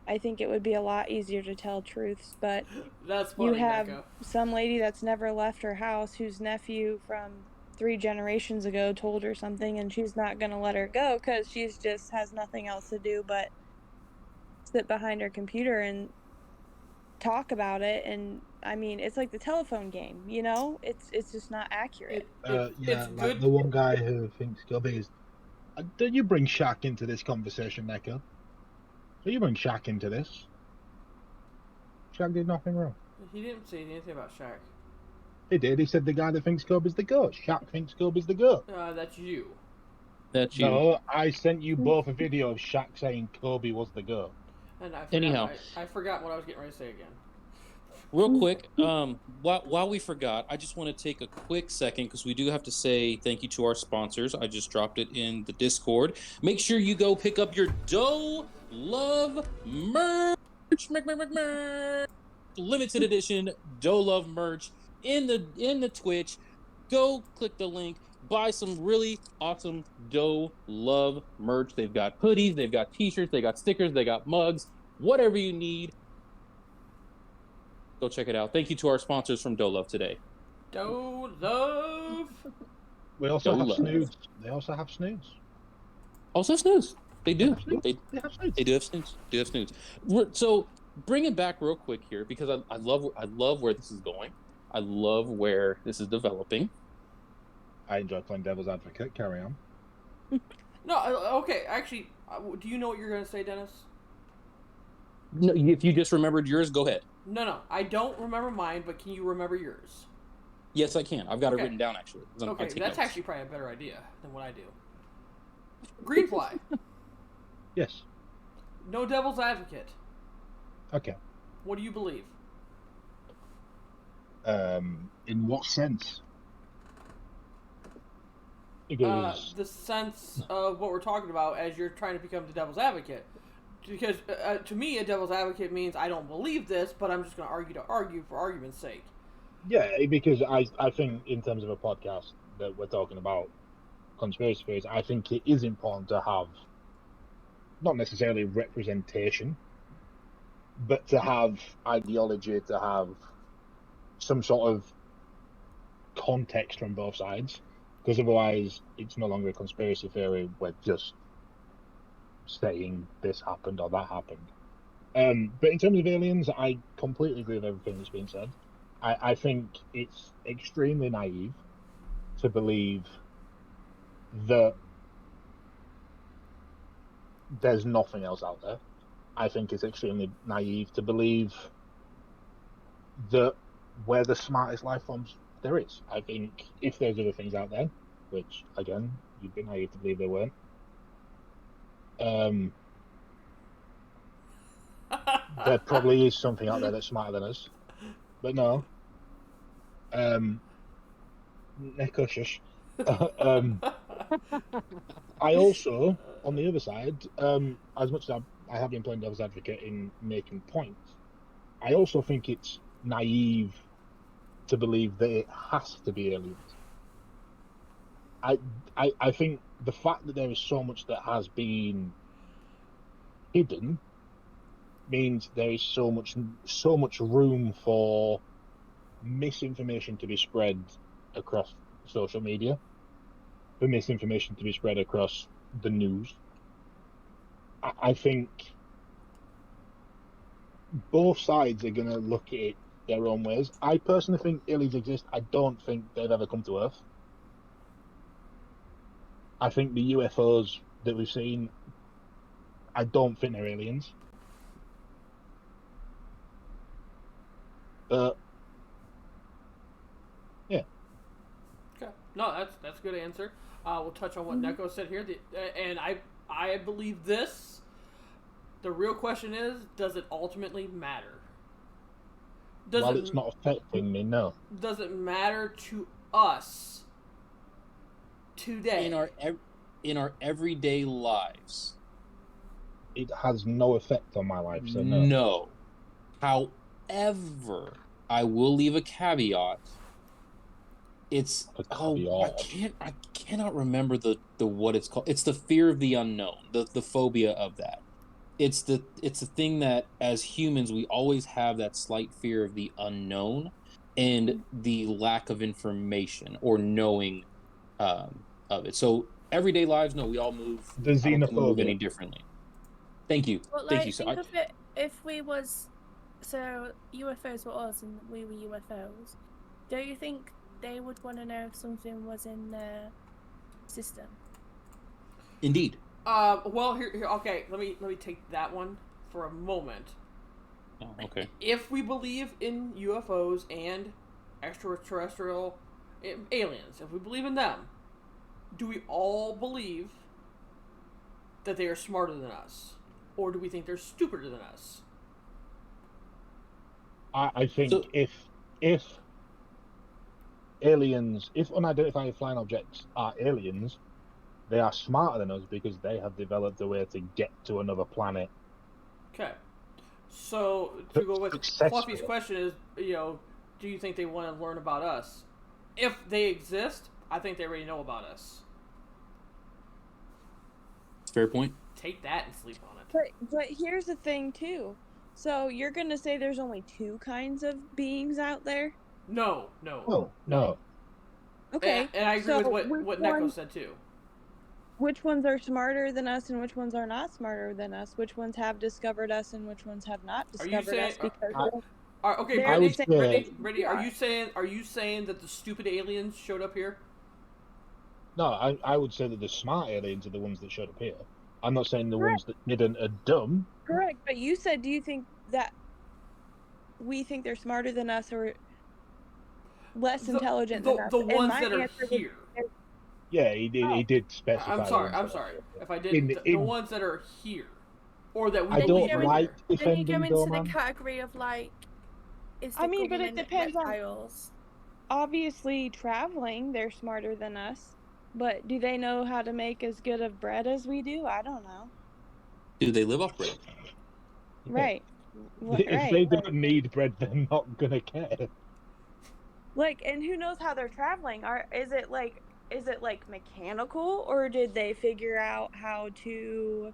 I think it would be a lot easier to tell truths. But That's funny, you have Becca. some lady that's never left her house whose nephew from 3 generations ago told her something, and she's not going to let her go because she's just has nothing else to do but sit behind her computer and talk about it. And I mean, it's like the telephone game, you know? It's just not accurate. Yeah, it's like good. the one guy who thinks Gubby is. Did you bring Shaq into this conversation, Neko? So you bring Shaq into this? Shaq did nothing wrong. He didn't say anything about Shaq. He did. He said the guy that thinks Kobe's the GOAT. Shaq thinks Kobe's the GOAT. That's you. That's you. No, I sent you both a video of Shaq saying Kobe was the GOAT. And I forgot, Anyhow. I forgot what I was getting ready to say again. Real quick, while we forgot, I just want to take a quick second because we do have to say thank you to our sponsors. I just dropped it in the Discord. Make sure you go pick up your Doe Love merch. limited edition Doe Love merch in the Twitch. Go click the link. Buy some really awesome Doe Love merch. They've got hoodies, they've got t-shirts, they got stickers, they got mugs, whatever you need. Go check it out. Thank you to our sponsors from Doe Love today. Doe Love. We also Doe have Love. snoods. They also have snoods. Also snooze. They do. They have snoods. They do have snooze. So bring it back real quick here because I love where this is going. I love where this is developing. I enjoy playing devil's advocate. Carry on. No, okay. Actually, do you know what you're gonna say, Dennis? No, if you just remembered yours, go ahead. No. I don't remember mine, but can you remember yours? Yes, I can. I've got Okay. it written down actually. I Okay, take that's notes. actually probably a better idea than what I do. Greenfly. Yes. No devil's advocate. Okay. What do you believe? In what sense? Because The sense of what we're talking about as you're trying to become the devil's advocate. Because to me, a devil's advocate means I don't believe this, but I'm just going to argue for argument's sake. yeah, because I think in terms of a podcast that we're talking about conspiracy theories, I think it is important to have not necessarily representation, but to have ideology, to have some sort of context from both sides, because otherwise it's no longer a conspiracy theory. We're just saying this happened or that happened. But in terms of aliens, I completely agree with everything that's been said. I think it's extremely naive to believe that there's nothing else out there. I think it's extremely naive to believe that we're the smartest life forms there is. I think if there's other things out there, which again, you'd be naive to believe there weren't, there probably is something out there that's smarter than us. But no. Neko shush. I also, on the other side, as much as I have been playing devil's advocate in making points, I also think it's naive to believe that it has to be aliens. I think the fact that there is so much that has been hidden means there is so much room for misinformation to be spread across social media, for misinformation to be spread across the news. I think both sides are going to look at it their own ways. I personally think aliens exist. I don't think they've ever come to Earth. I think the UFOs that we've seen, I don't think they're aliens. Yeah. Okay. No, that's a good answer. We'll touch on what Neko said here, and I believe this. The real question is, does it ultimately matter? While it's not affecting me, no. Does it matter to us today? In our everyday lives. It has no effect on my life, so no. No. However, I will leave a caveat. It's I cannot remember the what it's called. It's the fear of the unknown, the phobia of that. It's the thing that as humans we always have that slight fear of the unknown and the lack of information or knowing of it. So everyday lives, no, we all move. The I don't move xenophobia. any differently. Thank you. But Thank like, you. So think of it if we was, so UFOs were us and we were UFOs. Don't you think they would want to know if something was in their system? Indeed. Well, here, okay. Let me take that one for a moment. Oh, okay. If we believe in UFOs and extraterrestrial aliens, if we believe in them, do we all believe that they are smarter than us, or do we think they're stupider than us? I think So- if aliens, if unidentified flying objects are aliens, they are smarter than us because they have developed a way to get to another planet. Okay. So to go with Successful. Fluffy's question is, do you think they want to learn about us? If they exist, I think they already know about us. Fair point. Take that and sleep on it. But here's the thing too. So you're gonna say there's only two kinds of beings out there? No. No. Okay. And I agree so with which what Neko ones- said too. Which ones are smarter than us and which ones are not smarter than us? Which ones have discovered us and which ones have not Are you discovered saying- us? Because Okay, They're I Brittany, would say- Brittany, are you saying that the stupid aliens showed up here? No, I would say that the smart aliens are the ones that showed up here. I'm not saying the ones Correct. that didn't are dumb. correct, but you said, do you think that we think they're smarter than us or less intelligent than us? The And ones my that are answer was- here. Yeah, he did. He did specify. I'm the sorry. ones I'm that- sorry. If I didn't, the ones that are here, or that we I believe don't are like here. Then you defending go into Doorman. the category of like, is the I mean, but it government depends on- reptiles? Obviously, traveling, they're smarter than us. But do they know how to make as good of bread as we do? I don't know. Do they live off bread? Right. If they don't need bread, they're not gonna care. Like, and who knows how they're traveling? Is it like mechanical, or did they figure out how to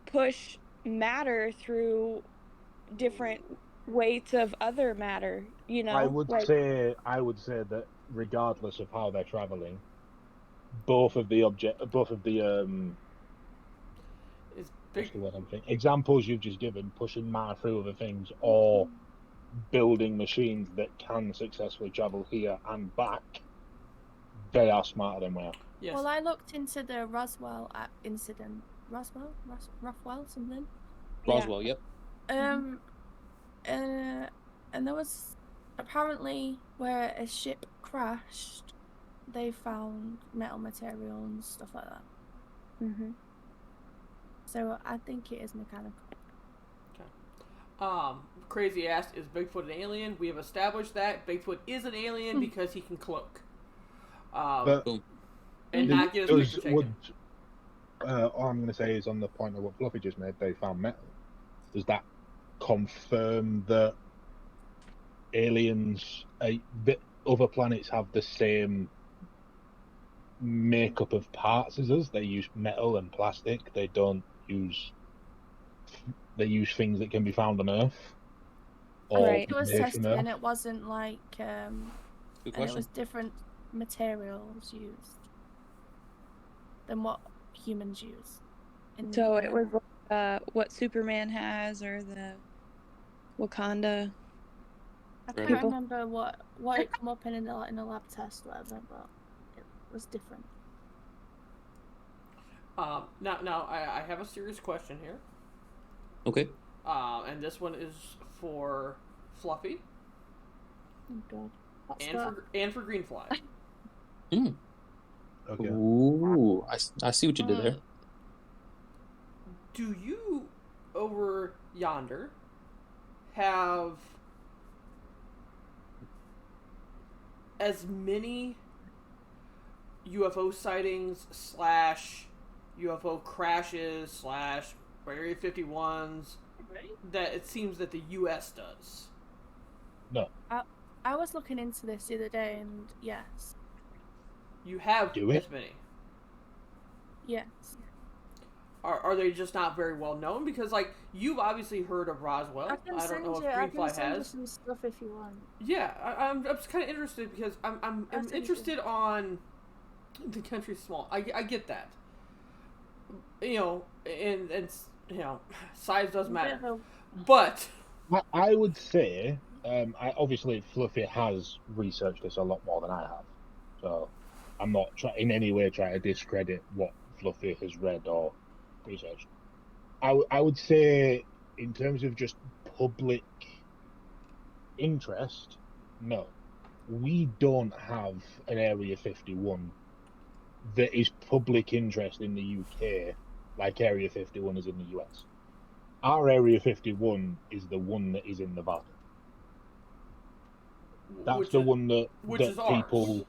push matter through different weights of other matter? You know, I would like, say that regardless of how they're traveling, both of the It's what's big. the word I'm thinking? Examples you've just given, pushing matter through other things, or building machines that can successfully travel here and back, they are smarter than we are. Yes. Well, I looked into the Roswell incident. Roswell, something. yeah. Roswell, yep. And there was apparently where a ship crashed, they found metal material and stuff like that. Mm-hmm. So I think it is mechanical. Crazy asked, is Bigfoot an alien? We have established that Bigfoot is an alien because he can cloak. But Boom. And not get his picture taken. All I'm going to say is on the point of what Fluffy just made, they found metal. Does that confirm that aliens, that other planets have the same makeup of parts as us? They use metal and plastic. They don't use. They use things that can be found on Earth. Or Right. It was made from tested Earth. and it wasn't like Good and it question. was different materials used than what humans use. in So the, it was what Superman has, or the Wakanda. I can't Right. remember what it come up in a lab test, whatever, but it was different. Now I have a serious question here. Okay. And this one is for Fluffy Oh god. What's and that? for Greenfly. Okay. Ooh, I see what you did there. Do you over yonder have as many UFO sightings / UFO crashes / Area 51s that it seems that the U.S. does? I was looking into this the other day, and yes, You have Do it? as many. yes. Are they just not very well known? Because like you've obviously heard of Roswell. I can don't send know you. if I can Greenfly send you has. some stuff if you want. Yeah, I'm just kind of interested because I'm I'll send you interested on the country's small. I get that. You know, and you know, size does matter. Bit of But I would say, obviously Fluffy has researched this a lot more than I have, so I'm not in any way trying to discredit what Fluffy has read or researched. I would say, in terms of just public interest, no. We don't have an Area 51 that is public interest in the UK like Area 51 is in the US. Our Area 51 is the one that is in Nevada. That's which the is- one that, which that is ours. people.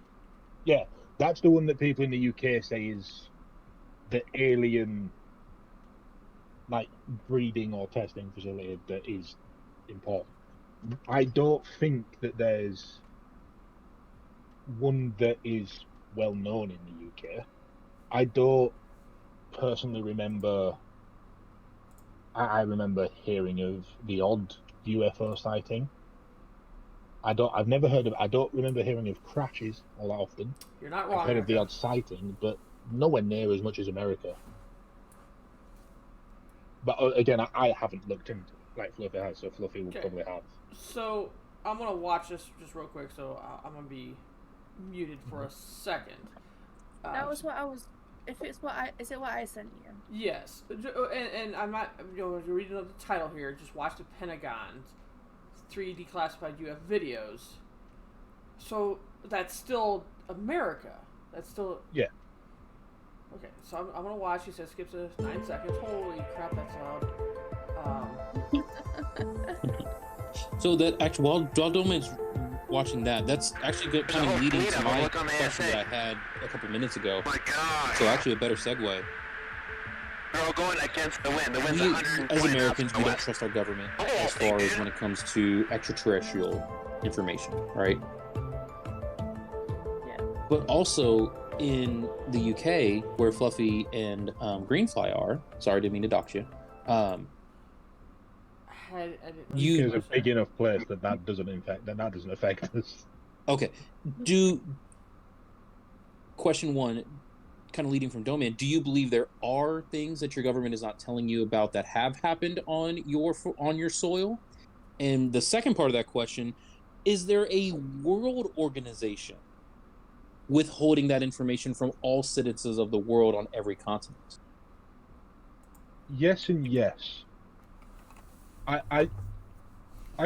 Yeah, that's the one that people in the UK say is the alien like breeding or testing facility that is important. I don't think that there's one that is well known in the UK. I don't personally remember. I remember hearing of the odd UFO sighting. I've never heard of. I don't remember hearing of crashes all that often. You're not I've wrong. heard of the Erica. odd sighting, but nowhere near as much as America. But again, I haven't looked into it like Fluffy has, so Fluffy will Okay. probably have. So I'm gonna watch this just real quick. So I'm gonna be muted for a second. That was what I was. If it's what I is it what I sent you? Yes, and I'm not. You're reading the title here. Just watch the Pentagon's 3 declassified UF videos. So that's still America. That's still. Yeah. Okay, so I'm gonna watch. He says skips 9 seconds. Holy crap, that's loud. So that actually, while Doman's watching that, that's actually good, kind of leading to my question that I had a couple minutes ago. Oh my God. So actually, a better segue. They're all going against the wind. The wind's We, 120 as knots Americans, to we the don't west. trust our government Oh, as they far as did? when it comes to extraterrestrial information, right? Yeah. But also in the UK, where Fluffy and Greenfly are, sorry, didn't mean to dox you. I didn't You- It's a big enough place that doesn't affect us. Okay. Question one, kind of leading from Domain, do you believe there are things that your government is not telling you about that have happened on your soil? And the second part of that question, is there a world organization withholding that information from all citizens of the world on every continent? Yes and yes. I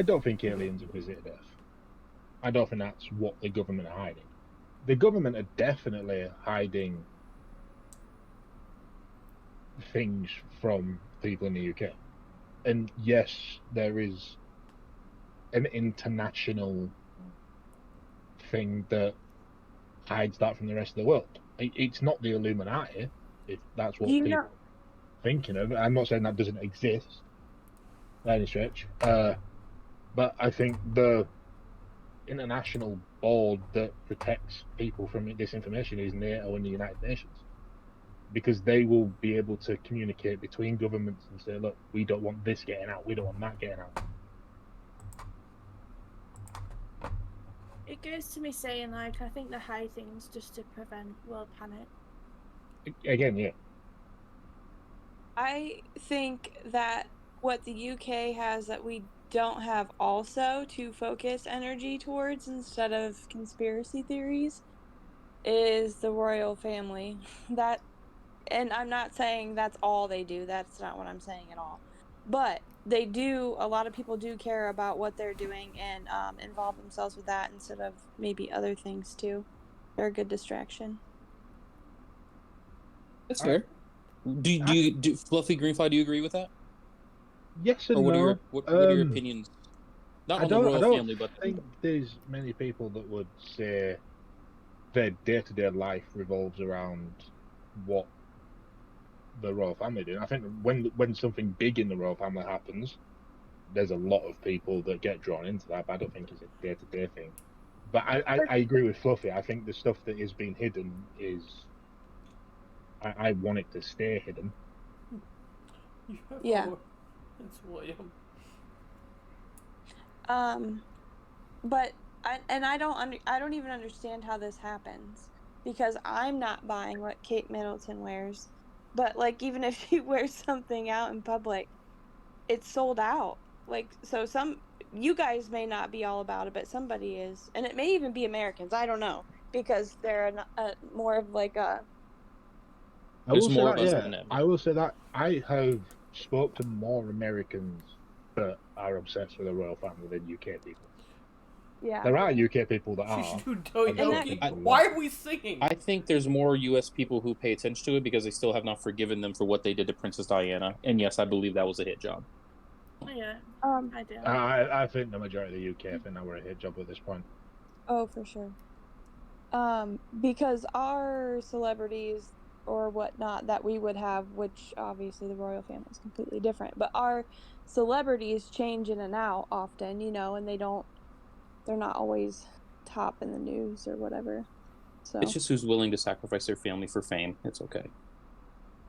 don't think aliens have visited Earth. I don't think that's what the government are hiding. The government are definitely hiding things from people in the UK. And yes, there is an international thing that hides that from the rest of the world. It's not the Illuminati, if that's what Do you people know- are thinking of. I'm not saying that doesn't exist by any stretch. But I think the international board that protects people from this information is NATO and the United Nations. Because they will be able to communicate between governments and say, look, we don't want this getting out, we don't want that getting out. It goes to me saying like I think they hide things just to prevent world panic. Again, yeah. I think that what the UK has that we don't have also to focus energy towards instead of conspiracy theories is the royal family. That, and I'm not saying that's all they do. That's not what I'm saying at all. But they do, a lot of people do care about what they're doing and involve themselves with that instead of maybe other things too. They're a good distraction. That's fair. Do Fluffy Greenfly, do you agree with that? Yes and Or what no. are what are your Um, opinions? Not I on the don't, I royal don't family, but think there's many people that would say their day-to-day life revolves around what the royal family do. I think when something big in the royal family happens, there's a lot of people that get drawn into that, but I don't think it's a day-to-day thing. But I agree with Fluffy. I think the stuff that is being hidden is... I want it to stay hidden. Yeah. It's William. But I don't even understand how this happens because I'm not buying what Kate Middleton wears. But like even if she wears something out in public, it's sold out. Like so you guys may not be all about it, but somebody is, and it may even be Americans. I don't know because they're more of like a. I will There's say more that, of us yeah. than them. I will say that I have spoke to more Americans that are obsessed with the royal family than UK people. Yeah. There are UK people that She are. should do And doyoki. that- Why are we singing? I think there's more U.S. people who pay attention to it because they still have not forgiven them for what they did to Princess Diana. And yes, I believe that was a hit job. Yeah, I do. I think the majority of the UK, I think that were a hit job at this point. Oh, for sure. Because our celebrities or whatnot that we would have, which obviously the royal family is completely different. But our celebrities change in and out often, you know, and they're not always top in the news or whatever. So It's just who's willing to sacrifice their family for fame. It's okay.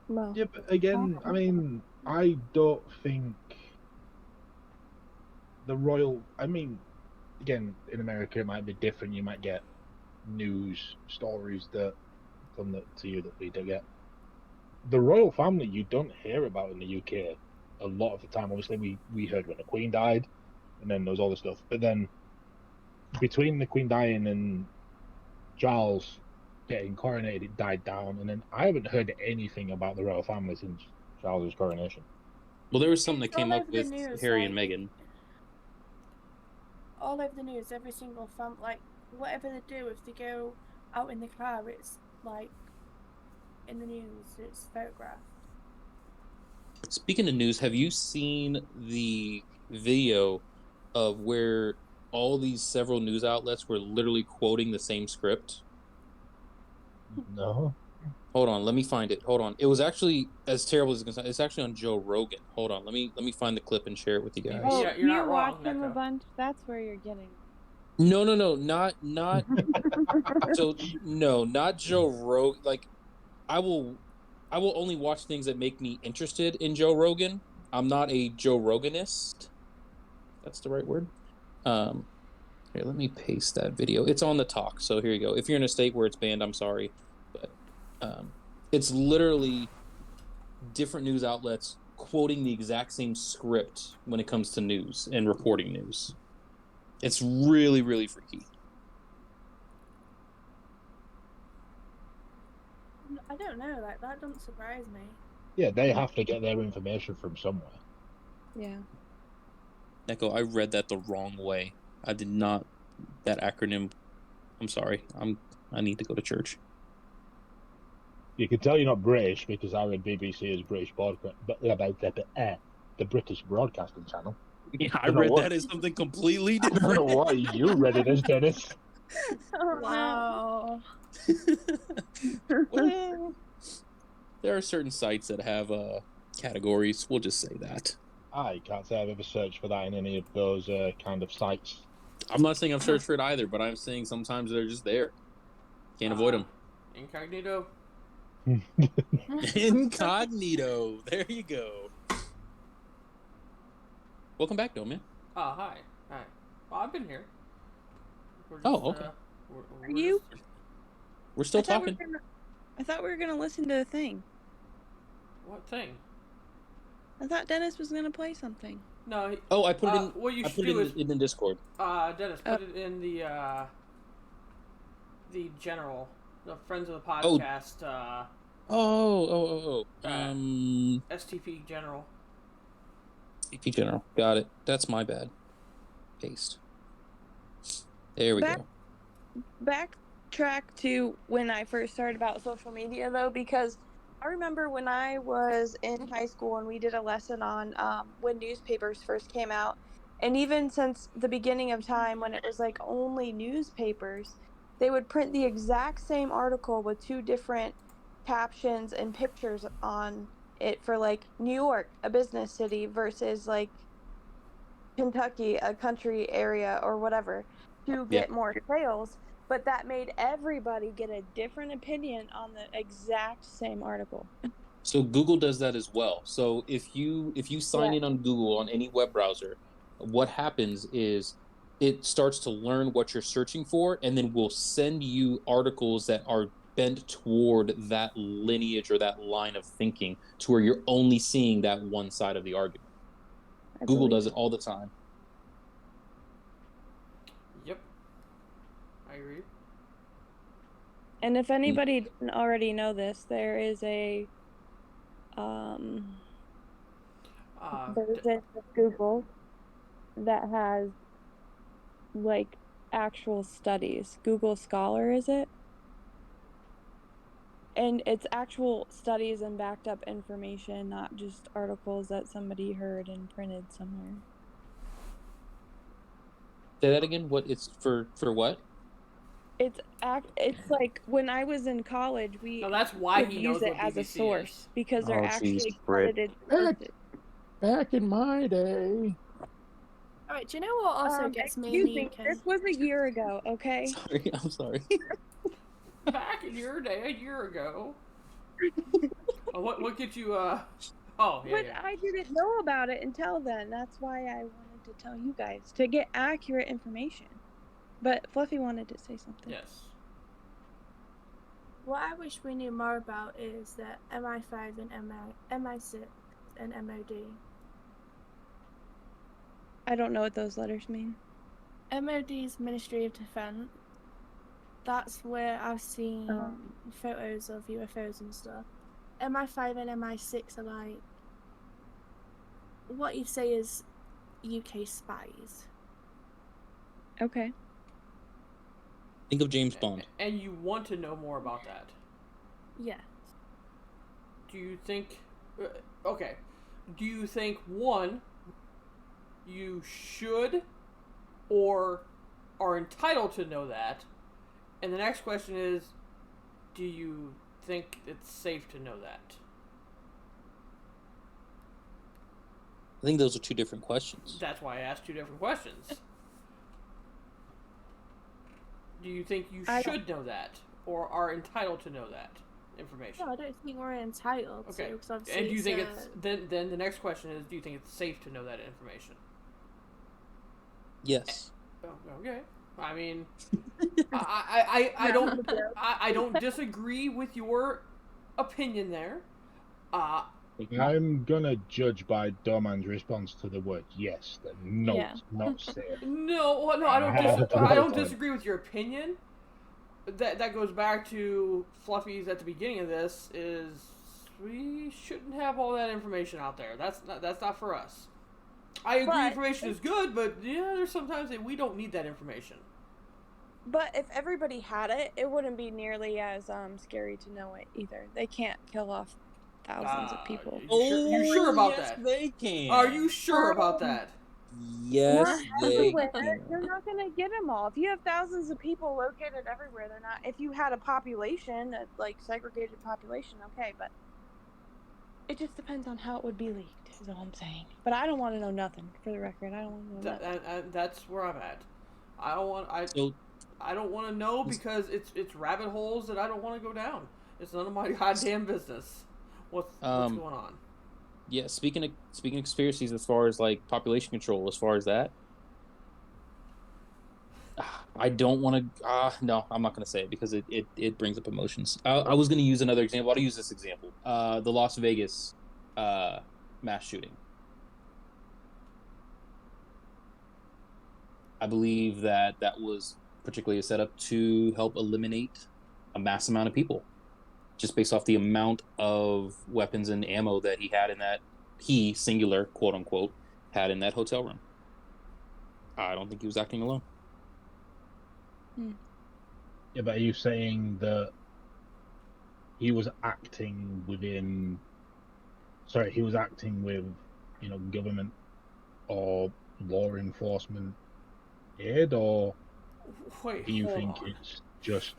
well, Yeah, but again, I mean, I don't think the royal. I mean, again, in America, it might be different. You might get news stories that come to you that we don't get. The royal family, you don't hear about in the UK a lot of the time. Obviously, we heard when the Queen died, and then there was all this stuff. But then between the Queen dying and Charles getting coronated, it died down, and then I haven't heard anything about the royal family since Charles's coronation. Well, there was something that It's came all up over the with news, Harry and like- Meghan. All over the news, every single like whatever they do, if they go out in the car, it's like in the news, it's photographed. Speaking of news, have you seen the video of where all these several news outlets were literally quoting the same script? No. Hold on, let me find it. Hold on. It was actually as terrible as it's gonna sound. It's actually on Joe Rogan. Hold on, let me find the clip and share it with you guys. Oh, oh, yeah, you're you not wrong, watch him a Neko. bunch. That's where you're getting. No, not so no, not Joe Rogan. Like, I will only watch things that make me interested in Joe Rogan. I'm not a Joe Roganist. That's the right word. Here, let me paste that video. It's on the talk, so here you go. If you're in a state where it's banned, I'm sorry, but it's literally different news outlets quoting the exact same script when it comes to news and reporting news. It's really, really freaky. I don't know, like that doesn't surprise me. Yeah, they have to get their information from somewhere. Yeah. Echo, I read that the wrong way. I did not. That acronym. I'm sorry. I need to go to church. You can tell you're not British because I read BBC as British broadcast, but the British Broadcasting Channel. Yeah, I don't know read what- that as something completely I don't different. know why you read it as, Dennis. Wow. Well, there are certain sites that have categories. We'll just say that. I can't say I've ever searched for that in any of those kind of sites. I'm not saying I've searched for it either, but I'm saying sometimes they're just there. Can't avoid them. Incognito. Incognito. There you go. Welcome back, Doman. Hi. Well, I've been here. We're Oh, okay. Are you? We're still I thought we talking. were I thought we were gonna listen to a thing. What thing? I thought Dennis was gonna play something. No. Oh, I put it in. What you I should put it do is, in the Discord. Dennis, put it in the general, the friends of the podcast, STP general. CP General. Got it. That's my bad. Paste. There we go. Backtrack to when I first started about social media though, because I remember when I was in high school and we did a lesson on when newspapers first came out, and even since the beginning of time when it was like only newspapers, they would print the exact same article with two different captions and pictures on it for like New York, a business city, versus like Kentucky, a country area or whatever, to get more sales. But that made everybody get a different opinion on the exact same article. So Google does that as well. So if you sign in on Google on any web browser, what happens is it starts to learn what you're searching for, and then will send you articles that are bent toward that lineage or that line of thinking, to where you're only seeing that one side of the argument. Google does it all the time. Yep. I agree. And if anybody didn't already know this, there is a version of Google that has like actual studies. Google Scholar, is it? And it's actual studies and backed up information, not just articles that somebody heard and printed somewhere. Say that again. What it's for what? It's like when I was in college, we No, that's why would he use knows it what as a BBC source is. because they're Oh, actually jeez, Brit. credited Heck. sources. Back in my day. Alright, do you know what also gets me in Excuse the me, UK? this was a year ago, okay? Sorry, I'm sorry. Back in your day, a year ago. Oh, what gets you? Oh, yeah, But yeah. I didn't know about it until then. That's why I wanted to tell you guys to get accurate information. But Fluffy wanted to say something. Yes. What I wish we knew more about is the MI5 and MI6 and MOD. I don't know what those letters mean. MOD's Ministry of Defence. That's where I've seen photos of UFOs and stuff. MI5 and MI6 are like what you'd say is UK spies. Okay. Think of James Bond. And you want to know more about that. Yeah. Do you think... okay. Do you think, one, you should or are entitled to know that? And the next question is, do you think it's safe to know that? I think those are two different questions. That's why I asked two different questions. Do you think you should know that or are entitled to know that information? No, I don't think we're entitled Okay. to. 'Cause obviously And do you think it's then the next question is, do you think it's safe to know that information? Yes. Oh, okay. I mean, I don't disagree with your opinion there. I'm gonna judge by Doman's response to the word yes. That no, Yeah. it's not safe. No, well, no, I don't disagree with your opinion. That goes back to Fluffy's at the beginning of this. Is we shouldn't have all that information out there. That's not for us. I agree, But- information is good, but yeah, there's sometimes that we don't need that information. But if everybody had it, it wouldn't be nearly as scary to know it either. They can't kill off thousands of people. You sure about yes, that? They can. Are you sure about that? Yes, they Everywhere. can. You're not gonna get them all. If you have thousands of people located everywhere, they're not. If you had a population, like segregated population, okay, but it just depends on how it would be leaked. Is all I'm saying. But I don't want to know nothing. For the record, I don't want to know nothing. And that's where I'm at. I don't want to know because it's rabbit holes that I don't want to go down. It's none of my goddamn business. What's going on? Yeah, speaking of conspiracies, as far as like population control, as far as that, I don't want to. No, I'm not going to say it because it brings up emotions. I was going to use another example. I'll use this example. The Las Vegas mass shooting. I believe that was particularly a setup to help eliminate a mass amount of people, just based off the amount of weapons and ammo that he had in that, he, singular, quote unquote, had in that hotel room. I don't think he was acting alone. Yeah, but are you saying that he was acting within... Sorry, he was acting with, government or law enforcement aid, or Wait, do you hold think on. it's just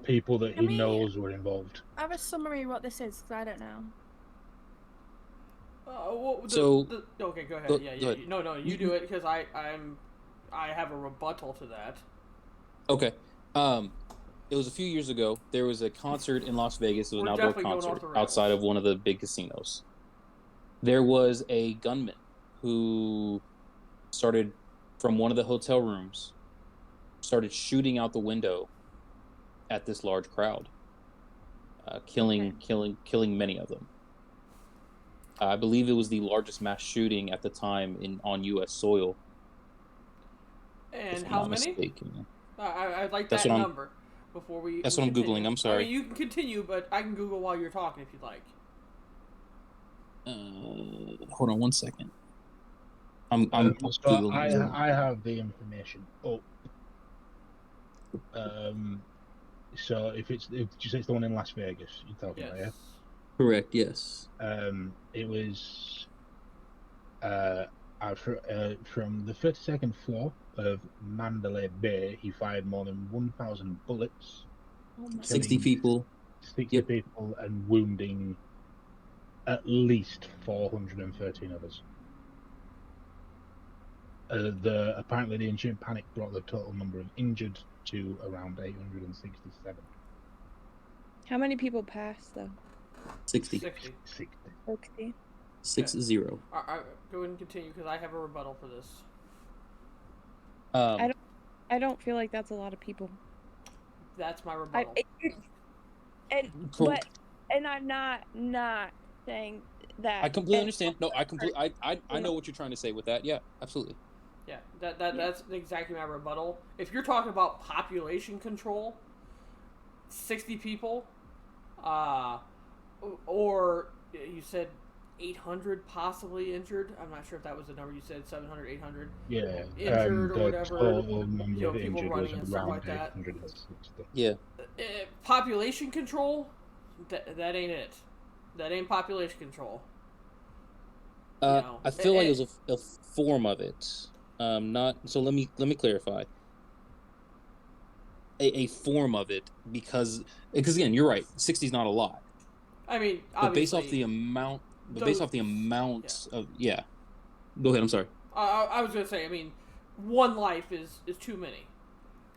people that he knows were involved? I have a summary of what this is because I don't know. Okay, go ahead. Go Yeah, ahead. no, you do it because I have a rebuttal to that. Okay. It was a few years ago. There was a concert in Las Vegas. It was We're an outdoor definitely going off concert the rails. outside of one of the big casinos. There was a gunman who started from one of the hotel rooms, started shooting out the window at this large crowd, killing many of them. I believe it was the largest mass shooting at the time on U.S. soil. And if I'm how not many? mistaken. I'd like That's that what I'm- number before we. That's we what I'm continue. Googling, I'm sorry. I mean, you can continue, but I can Google while you're talking if you'd like. Hold on one second. I'm So Googling. I have the information up. So if you say it's the one in Las Vegas, you're talking about, yeah? Yes. Correct. Yes. It was from the 32nd floor of Mandalay Bay, he fired more than 1,000 bullets, Oh my 60 killing people. 60 Yep. people and wounding at least 413 others. Apparently the ensuing panic brought the total number of injured to around 867. How many people passed though? 60. 60. 60. 60. 60. Go ahead and continue because I have a rebuttal for this. I don't feel like that's a lot of people. That's my rebuttal. And Cool. but and I'm not saying that. I completely and- understand. No, I know what you're trying to say with that. Yeah, absolutely. Yeah, that's exactly my rebuttal. If you're talking about population control, 60 people, or you said 800 possibly injured. I'm not sure if that was the number you said, 700, 800. Yeah, Injured or the whatever, total number you know, of people injured running was and stuff around like that. 860. Yeah. Population control, that ain't it. That ain't population control. know, I feel like it- it was a form of it. Not so. Let me clarify. A form of it because again, you're right. 60 is not a lot, I mean, but based off obviously, the amount, those- of yeah. Go ahead. I'm sorry. I was gonna say, I mean, one life is too many.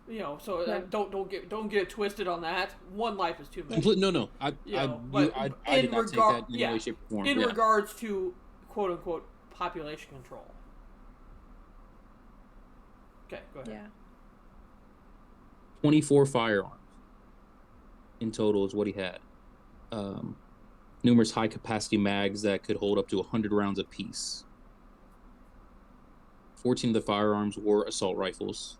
You know, so Right. don't get it twisted on that. One life is too many. No. I did not take that in any way, shape, or form. in Yeah. regards to quote unquote population control. Okay, go ahead. Yeah. 24 firearms in total is what he had. Numerous high-capacity mags that could hold up to 100 rounds apiece. 14 of the firearms were assault rifles.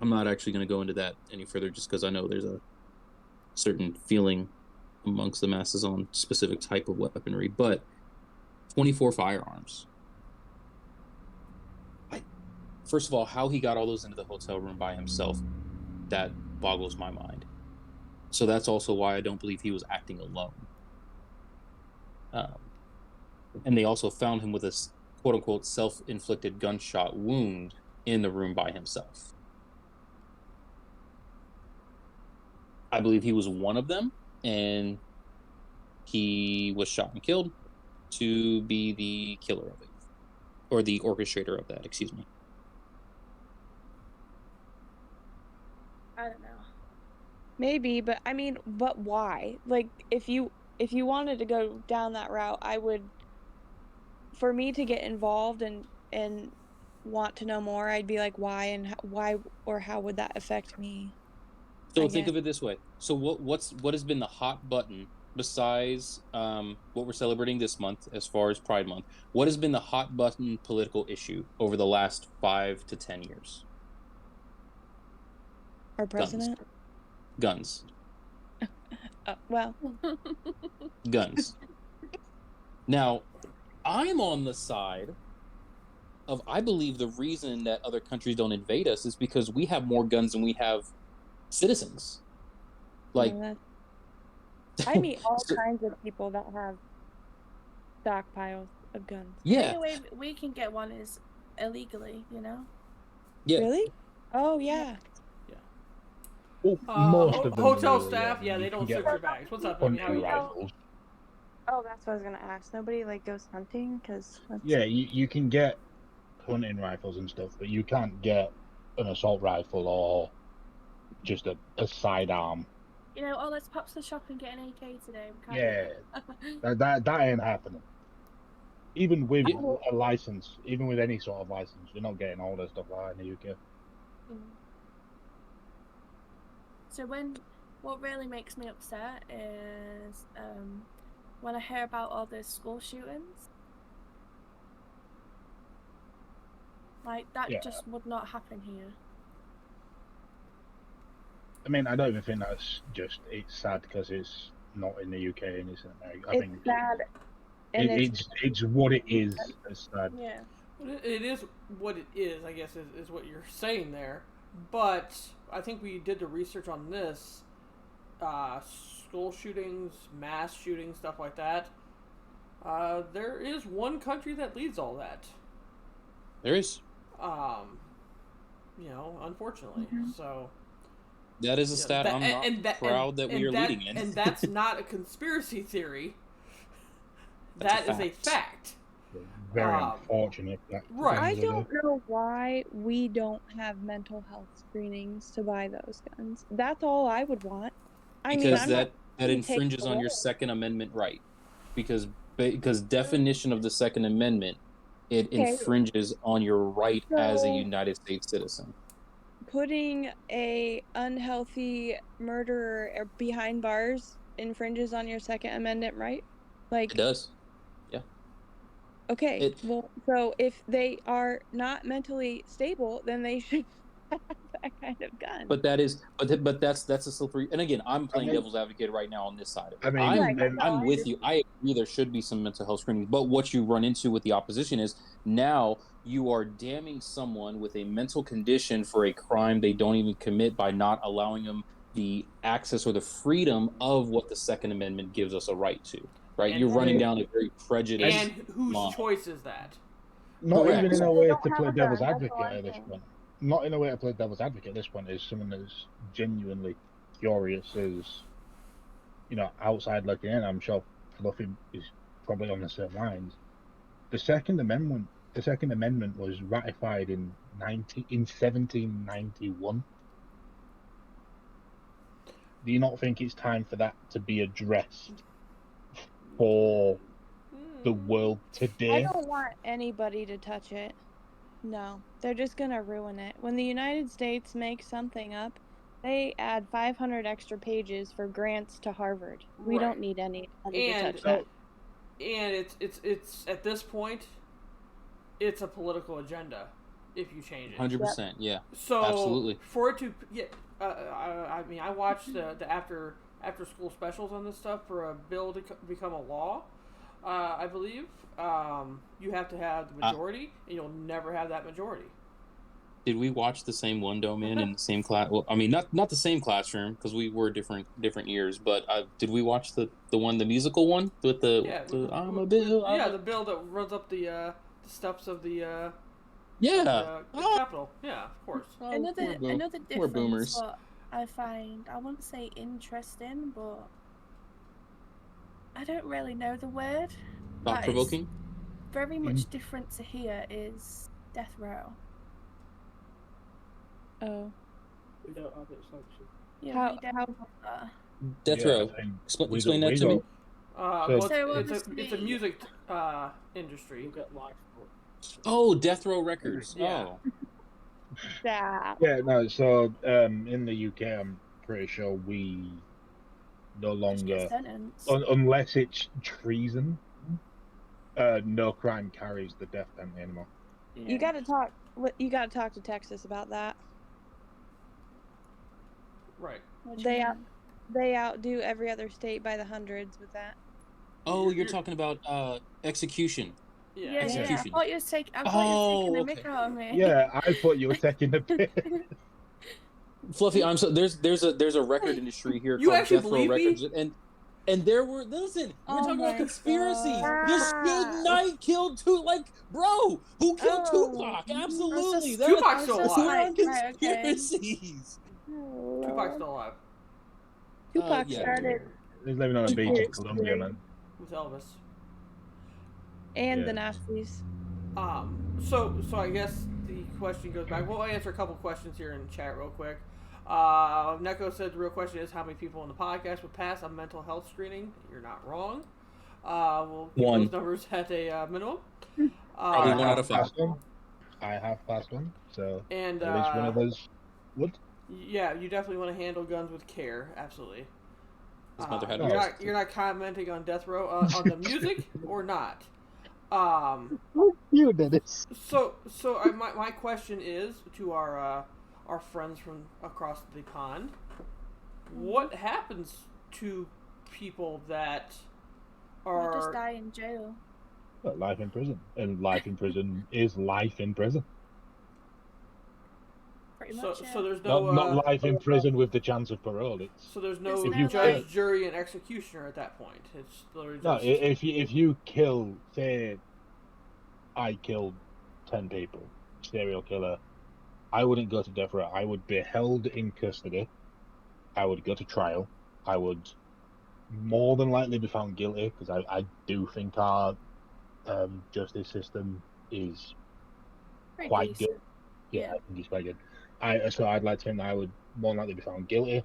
I'm not actually going to go into that any further just because I know there's a certain feeling amongst the masses on specific type of weaponry, but 24 firearms. First of all, how he got all those into the hotel room by himself, that boggles my mind. So that's also why I don't believe he was acting alone. And they also found him with a quote-unquote self-inflicted gunshot wound in the room by himself. I believe he was one of them, and he was shot and killed to be the killer of it. Or the orchestrator of that, excuse me. I don't know. Maybe, but I mean, but why? Like, if you wanted to go down that route, I would. For me to get involved and want to know more, I'd be like, why and why or how would that affect me? So I think guess. of it this way. So what has been the hot button besides what we're celebrating this month as far as Pride Month? What has been the hot button political issue over the last 5 to 10 years? Our president. Guns. Well, Guns. Now, I'm on the side of I believe the reason that other countries don't invade us is because we have more guns than we have citizens. Like, I meet all So- kinds of people that have stockpiles of guns. The yeah, only way we can get one is illegally, you know? yeah. Really? Oh yeah. Well, most of them hotel do, staff, yeah, they you don't can search get your bags. What's up, baby? How hunting you doing? rifles. Oh, that's what I was gonna ask. Nobody like goes hunting because Yeah, you can get hunting rifles and stuff, but you can't get an assault rifle or just a sidearm. You know, oh, let's pop to the shop and get an AK today. We can't do Yeah, that. that ain't happening. Even with Yeah. a license, even with any sort of license, you're not getting all that stuff like that in the UK. So what really makes me upset is when I hear about all the school shootings. Like that Yeah. just would not happen here. I mean, I don't even think that's just, it's sad because it's not in the UK and it's in America. I it's think sad. And it's what it is. It's sad. Yeah. It is what it is, I guess, is what you're saying there. But I think we did the research on this. School shootings, mass shootings, stuff like that. There is one country that leads all that. There is. unfortunately. Mhm. So That is a yeah, stat I'm not proud that we are leading in. And that's not a conspiracy theory. That's That is a fact. Very Um, unfortunate. That right. I things are don't know why we don't have mental health screenings to buy those guns. That's all I would want. I mean, Because I'm that not infringes on your Second Amendment right. Because definition of the Second Amendment, it Okay. infringes on your right as a So- United States citizen. putting a unhealthy murderer behind bars infringes on your Second Amendment right. Like, It does. okay, It- well, so if they are not mentally stable, then they should have that kind of gun. But that's a slippery. And again, I'm playing mean- devil's advocate right now on this side of it. I mean, I'm, Right, then- no, I'm I with you. I agree there should be some mental health screenings. But what you run into with the opposition is now you are damning someone with a mental condition for a crime they don't even commit by not allowing them the access or the freedom of what the Second Amendment gives us a right to. Right? And- You're running down a very prejudiced. And whose line. choice is that? Not Correct. even in a They way don't to have play a devil's gun, that's advocate all I'm at this saying. point. Not in a way to play devil's advocate at this point is someone that's genuinely curious, as outside looking in. I'm sure Fluffy is probably on the same lines. The Second Amendment was ratified in 1791. Do you not think it's time for that to be addressed for the world I today? don't want anybody to touch it. No, they're just gonna ruin it. When the United States makes something up, they add 500 extra pages for grants to Harvard. We Right. don't need anybody to And touch that. and it's at this point, it's a political agenda if you change it. 100%. Yeah. So Absolutely. for it to I mean, I watched the after school specials on this stuff for a bill to become a law. I believe you have to have the majority, and you'll never have that majority. Did we watch the same one, Doman, in the same class? Well, I mean, not the same classroom because we were different years. But did we watch the musical one with the I'm a bill? The bill that runs up the steps of the Yeah. Capitol. Yeah, of course. Another we're difference boomers. what I find, I wouldn't say interesting, but I don't really know the word. Thought That is provoking. very much different to here is death row. Oh. We don't have it sanctioned. Yeah, How- we don't how- have that. Death Yeah, row. I think Explain that to me. Well, So it's a obviously- music industry. You'll get life. Oh, Death Row Records. Yeah. Oh, Stop. Yeah, no. So in the UK, I'm pretty sure we no Just get longer, sentenced. unless it's treason, no crime carries the death penalty anymore. Yeah. You gotta talk. You gotta talk to Texas about that. Right. What do you They mean? out, they outdo every other state by the hundreds with that. oh, you're talking about execution. Yeah. Yeah, I Execution. thought you were taking. I thought Oh, you were taking okay. a mick out of me. Yeah, I thought you were taking a bit. Fluffy, I'm so there's a record industry here You called actually Death Row believe me? Records, and there were we're Oh talking my about conspiracy. God. The Suge Knight killed bro. Who killed Oh. Tupac? Absolutely. just- Tupac's still I was just alive. We're on like, right, okay. conspiracies. Tupac's still alive Tupac yeah. started, He's living on a beach in Conspiracy Colombia, theory. man. with Elvis. and Yeah. the Nazis. So I guess the question goes back. We'll answer a couple questions here in chat real quick. Neko said the real question is how many people on the podcast would pass a mental health screening. You're not wrong. We'll keep One. those numbers at a minimum. Probably I one out of have five. passed one. I have passed one, so And at least one of us would. yeah, you definitely want to handle guns with care. Absolutely. His mother had most. you're not commenting on Death Row on the music or not. You did it. So my question is to our friends from across the pond. What happens to people that You are just die in jail. But life in prison, and life in prison is life in prison. Pretty so much. Yeah. so there's no Not life in prison with the chance of parole. It's so there's no If you judge, kill- jury, and executioner at that point. It's literally no. just If you kill, say, I killed 10 people, serial killer, I wouldn't go to death row. I would be held in custody. I would go to trial. I would more than likely be found guilty because I do think our justice system is Pretty quite decent. good. Yeah, Yeah. I think it's quite good. So I'd like to think that I would more than likely be found guilty.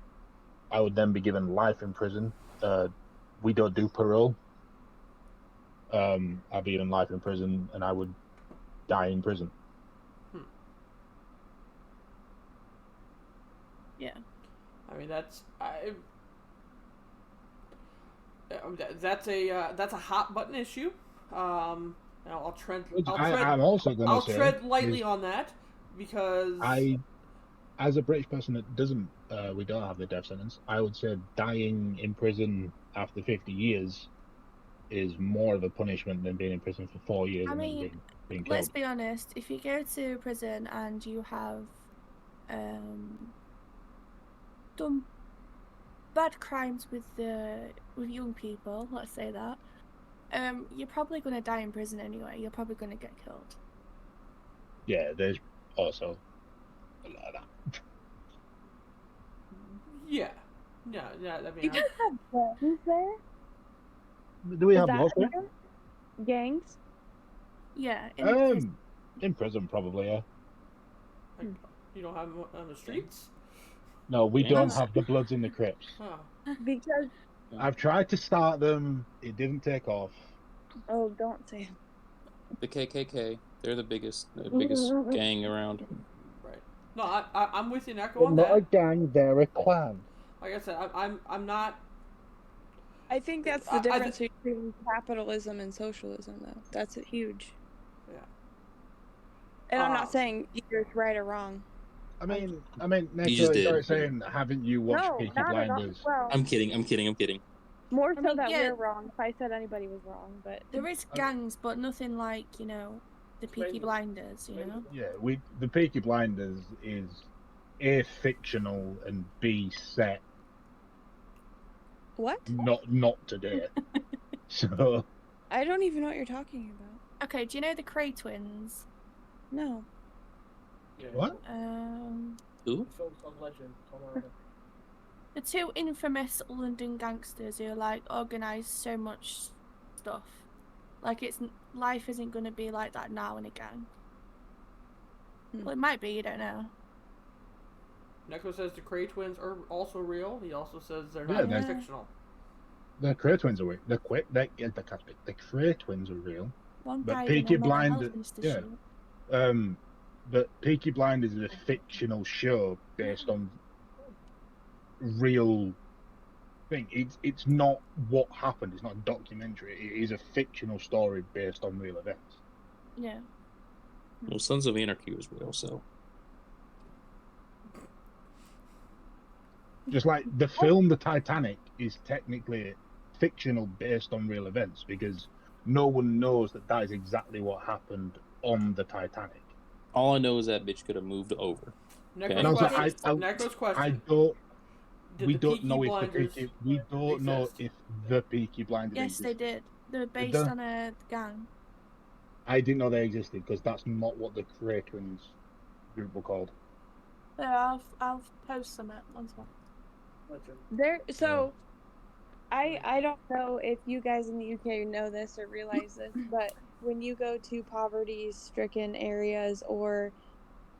I would then be given life in prison. We don't do parole. I'd be given life in prison, and I would die in prison. Yeah. I mean, that's a hot button issue. I'll tread. I'm also going I'll to say tread lightly is on that because as a British person that doesn't, we don't have the death sentence. I would say dying in prison after 50 years is more of a punishment than being in prison for 4 years I and mean, then being let's killed. be honest. If you go to prison and you have done bad crimes with young people, let's say that, you're probably going to die in prison anyway. You're probably going to get killed. Yeah, there's also a lot of that. yeah. I mean, You just have gangs there? Do we Is have that laws there? fair? Gangs? Yeah. In prison. In prison probably, yeah. you don't have them on the streets. No, we Yeah. don't have the Bloods in the Crips. Oh. Because I've tried to start them, it didn't take off. oh, don't say The KKK. They're the biggest gang around. Right. No, I'm with you, Neko, on that. gang, they're a clan. Like I said, I'm not. I think that's the difference between capitalism and socialism, though. That's huge. Yeah. And I'm not saying either is right or wrong. I mean, You just Neko, did. started saying, haven't you watched No, Peaky not at all. Blinders? Well, I'm kidding. more I so mean, that yeah. we're wrong. If I said anybody was wrong, but There is gangs, but nothing like, the Peaky Blinders, Yeah, the Peaky Blinders is A, fictional, and B, set what? not today. So I don't even know what you're talking about. Okay, do you know the Cray twins? No. Yeah. what? Who? Films on Legend, Tom Arnold. The two infamous London gangsters who organise so much stuff. Life isn't going to be like that now and again. Well, it might be, you don't know. Neko says the Cray twins are also real. He also says they're Yeah, not they're- fictional. The Cray twins are real. The Cray twins are real. One But died Peaky in a mental health Blinders- institute. But Peaky Blinders is a fictional show based on real thing. It's not what happened. It's not a documentary. It is a fictional story based on real events. Yeah. Well, Sons of Anarchy was real, so. Just like the film The Titanic is technically fictional based on real events because no one knows that is exactly what happened on the Titanic. All I know is that bitch could have moved over. Neko's And also, question. Neko's question. I don't. Did We the don't Peaky know if Blinders we don't know exist? if the Peaky Blinders. Yes, they exist. did. They were based don't- on a gang. I didn't know they existed because that's not what the Cray twins group were called. Yeah, I'll post some at once more. Legend. There. So, I don't know if you guys in the UK know this or realize this, but when you go to poverty-stricken areas or,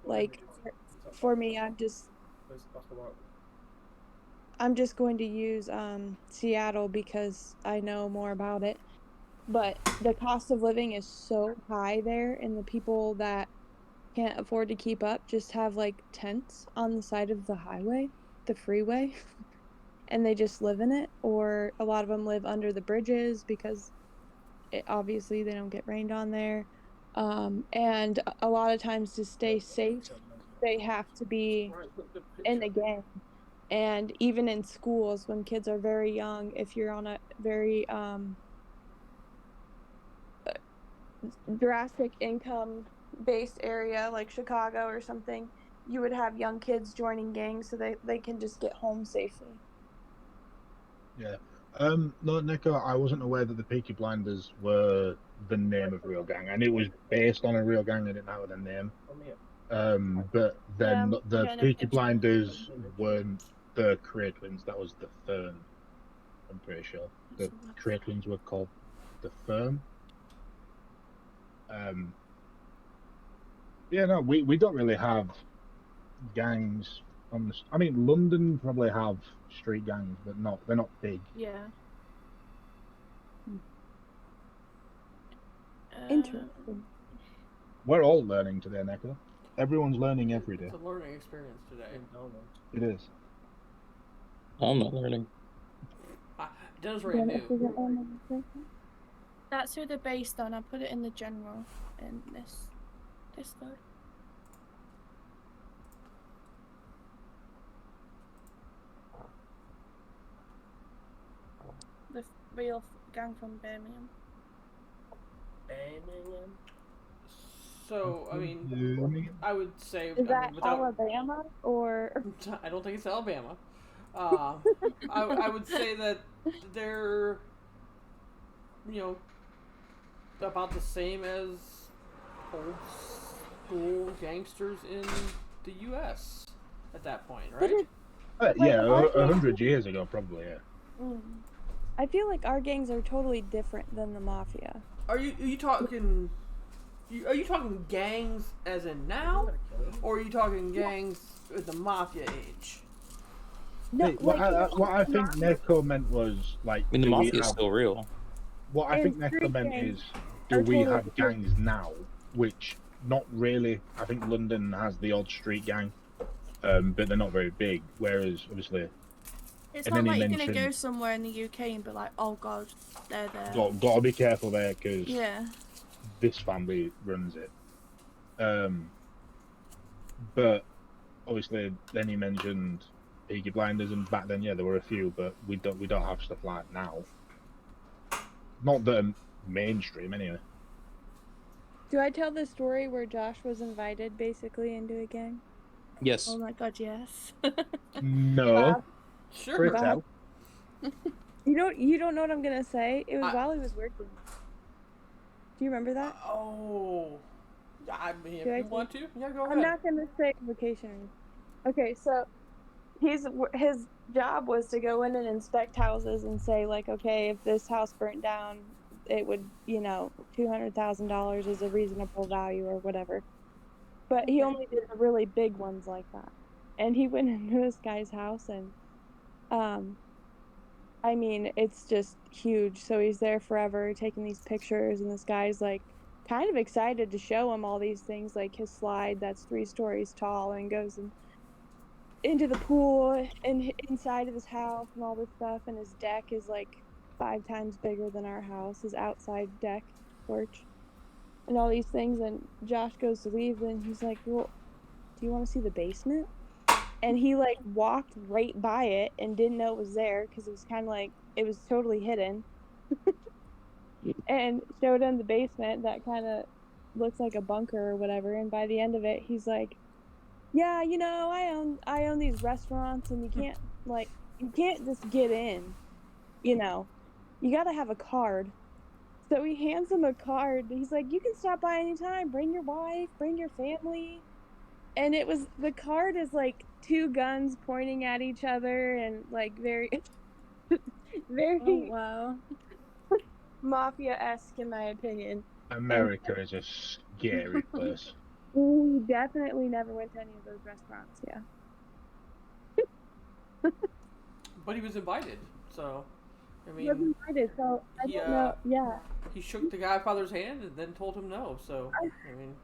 like, for me, I'm just going to use Seattle because I know more about it. But the cost of living is so high there, and the people that can't afford to keep up just have like tents on the side of the highway, the freeway, and they just live in it. Or a lot of them live under the bridges because obviously they don't get rained on there. And a lot of times to stay safe, they have to be in the gang. And even in schools, when kids are very young, if you're on a very drastic income based area like Chicago or something, you would have young kids joining gangs so they can just get home safely. Yeah. No, Neko, I wasn't aware that the Peaky Blinders were the name of a real gang, and it was based on a real gang. I didn't know the name. But then Yeah, the yeah, no, Peaky it's- Blinders weren't the Cray Twins. That was the Firm. I'm pretty sure the Cray Twins were called the Firm. Yeah, no, we don't really have gangs on the. I mean, London probably have street gangs, but they're not big. Yeah. Interesting. We're all learning today, Neko. Everyone's learning every day. It's a learning experience today. It is. I'm not learning. Dennis already knew. That's who they're based on. I put it in the general in this Discord. The real gang from Birmingham. So, I mean, I would say Is that without, Alabama or? I don't think it's Alabama. I would say that they're, about the same as old school gangsters in the U.S. at that point, right? Yeah, 100 years ago, probably. Yeah. I feel like our gangs are totally different than the mafia. Are you talking? Are you talking gangs as in now, or are you talking gangs with the mafia age? No, Hey, what I think Neko meant was like. I mean, the do we mafia is have- still real. What I think And Neko street meant gangs is, do are we totally have gangs now? Which not really. I think London has the odd street gang, but they're not very big. Whereas obviously, It's And not then he like you're gonna go mentioned- somewhere in the UK and be like, oh god, they're there. got to be careful there because Yeah. this family runs it. But obviously, then he mentioned Peaky Blinders, and back then, yeah, there were a few, but we don't have stuff like now. Not that mainstream, anyway. Do I tell the story where Josh was invited basically into a gang? Yes. Oh my god, yes. No, Sure. Fritz Bob. out. You don't know what I'm gonna say? It was I- while he was working. Do you remember that? Oh, I mean, if Do I you say- want to, yeah, go ahead. I'm not gonna say location. Okay, so his job was to go in and inspect houses and say like, okay, if this house burnt down, it would, $200,000 is a reasonable value or whatever. But he only did the really big ones like that. And he went into this guy's house and, I mean, it's just huge. So he's there forever taking these pictures, and this guy's like kind of excited to show him all these things, like his slide that's 3 stories tall and goes into the pool and inside of his house and all this stuff. And his deck is like 5 times bigger than our house, his outside deck porch, and all these things. And Josh goes to leave, and he's like, well, do you want to see the basement? And he like walked right by it and didn't know it was there because it was kind of like it was totally hidden. And showed him the basement that kind of looks like a bunker or whatever. And by the end of it, he's like, yeah, I own these restaurants, and you can't just get in, you gotta have a card. So he hands him a card. He's like, you can stop by anytime, bring your wife, bring your family. And the card is like 2 guns pointing at each other and like very very Oh wow. mafia-esque in my opinion. America is a scary place. We definitely never went to any of those restaurants, yeah. But he was invited, so I He was mean, invited, so I don't know. Yeah. he shook the Godfather's hand and then told him no. So I mean,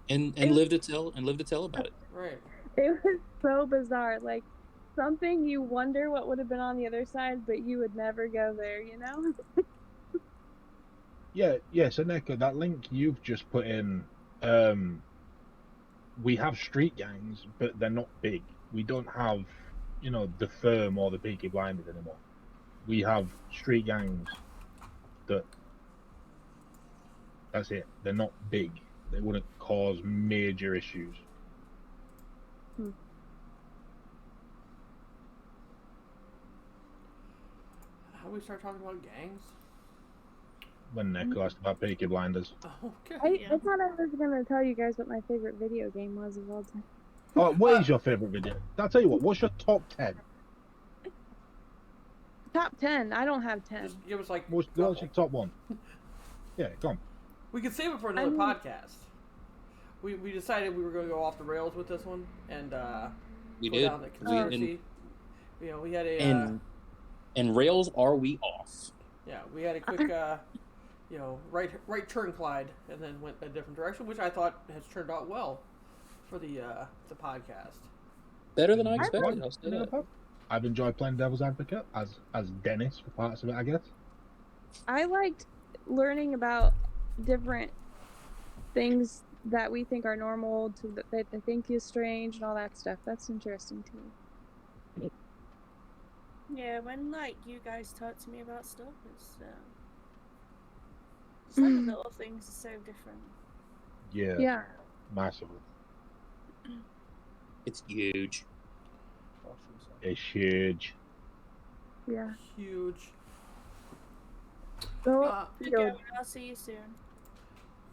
And live to tell about it. right. It was so bizarre. Like something you wonder what would have been on the other side, but you would never go there, Yeah. So Neko, that link you've just put in, we have street gangs, but they're not big. We don't have, the Firm or the Peaky Blinders anymore. We have street gangs that's it. They're not big. They wouldn't cause major issues. How do we start talking about gangs? when Nico asked about Peaky Blinders. Okay. I thought I was gonna tell you guys what my favorite video game was of all time. Oh, what is your favourite video? I'll tell you what. What's your top 10? Top 10. I don't have 10. Just give us like. What's couple. your top one? Yeah, go on. We could save it for another podcast. We decided we were going to go off the rails with this one and We go did. down the conspiracy. You know, we had a And rails are we off? yeah, we had a quick you know, right turn, Clyde, and then went a different direction, which I thought has turned out well for the podcast. Better than I expected. I'll say that. I've enjoyed playing Devil's Advocate as Dennis for parts of it, I guess. I liked learning about different things that we think are normal to that they think is strange and all that stuff. That's interesting to me. Yeah, when like you guys talk to me about stuff, it's like the little things are so different. Yeah. Yeah. Massively. It's huge. It's huge. Yeah. Huge. So, Good going. I'll see you soon.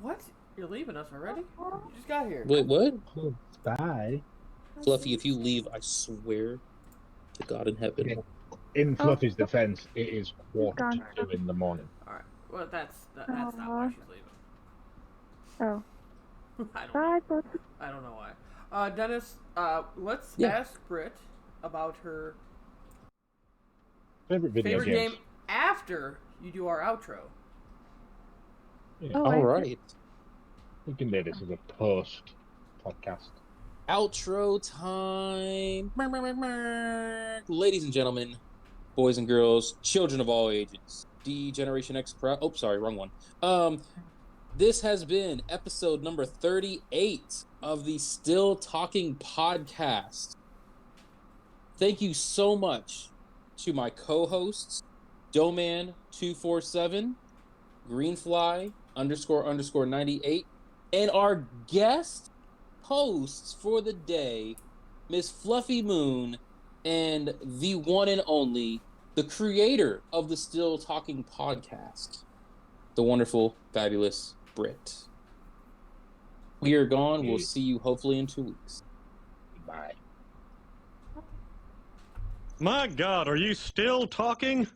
What? You're leaving us already? You just got here. Wait, what? Bye. Fluffy, if you leave, I swear to God in heaven. Okay. In Fluffy's defense, it is 1:45 in the morning. All right. Well, that's not why she's leaving. Oh. I don't Bye. know. I don't know why. Dennis, let's ask Britt about her Favorite video favorite games. game after you do our outro. Yeah. Oh, All right. We can do this as a post podcast. Outro time. Ladies and gentlemen, boys and girls, children of all ages, D Generation X crowd. Oh, sorry, wrong one. This has been episode number 38 of the Still Talking podcast. Thank you so much to my co-hosts, Doman247, Greenfly __98, and our guest hosts for the day, Miss Fluffy Moon, and the one and only, the creator of the Still Talking podcast, the wonderful, fabulous Britt. We are gone. We'll see you hopefully in 2 weeks. Bye. My God, are you still talking?